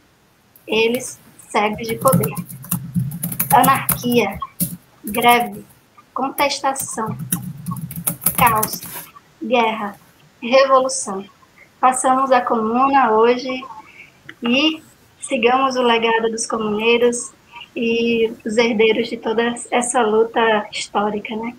eles, cegos de poder. Anarquia, greve, contestação, caos, guerra, revolução. Façamos a comuna hoje e sigamos o legado dos comuneiros e os herdeiros de toda essa luta histórica, né?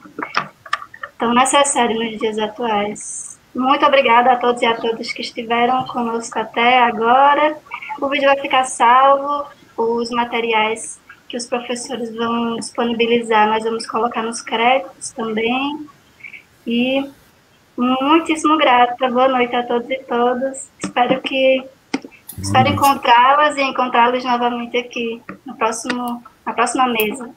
Tão necessário nos dias atuais. Muito obrigada a todos e a todas que estiveram conosco até agora. O vídeo vai ficar salvo, os materiais que os professores vão disponibilizar, nós vamos colocar nos créditos também. E muitíssimo grata, boa noite a todos e todas. Espero encontrá-las e encontrá-los novamente aqui na próxima mesa.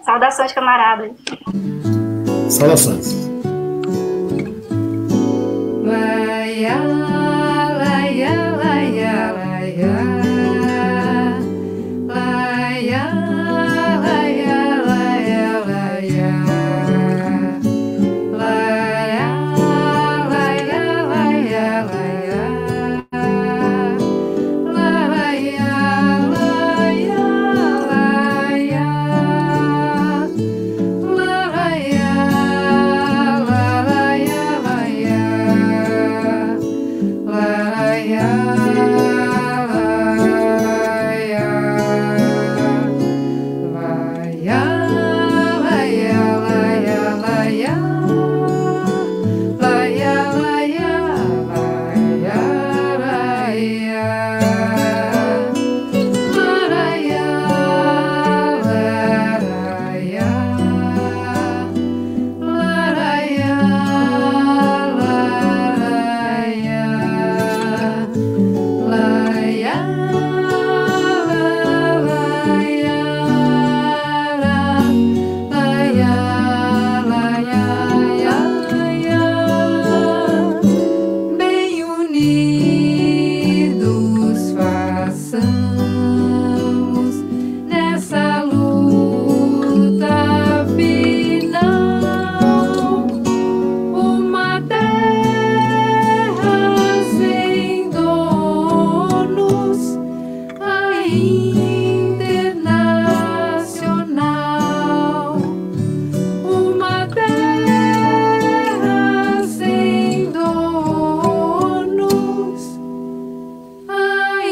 Saudações, camaradas. Saudações. Laia, laia, laia, laia. Laia, laia, laia, laia. Laia, laia, laia, laia. Laia, laia, laia. Bem unidos façamos nessa luta final uma terra sem donos, a internacional. Uma terra sem donos, a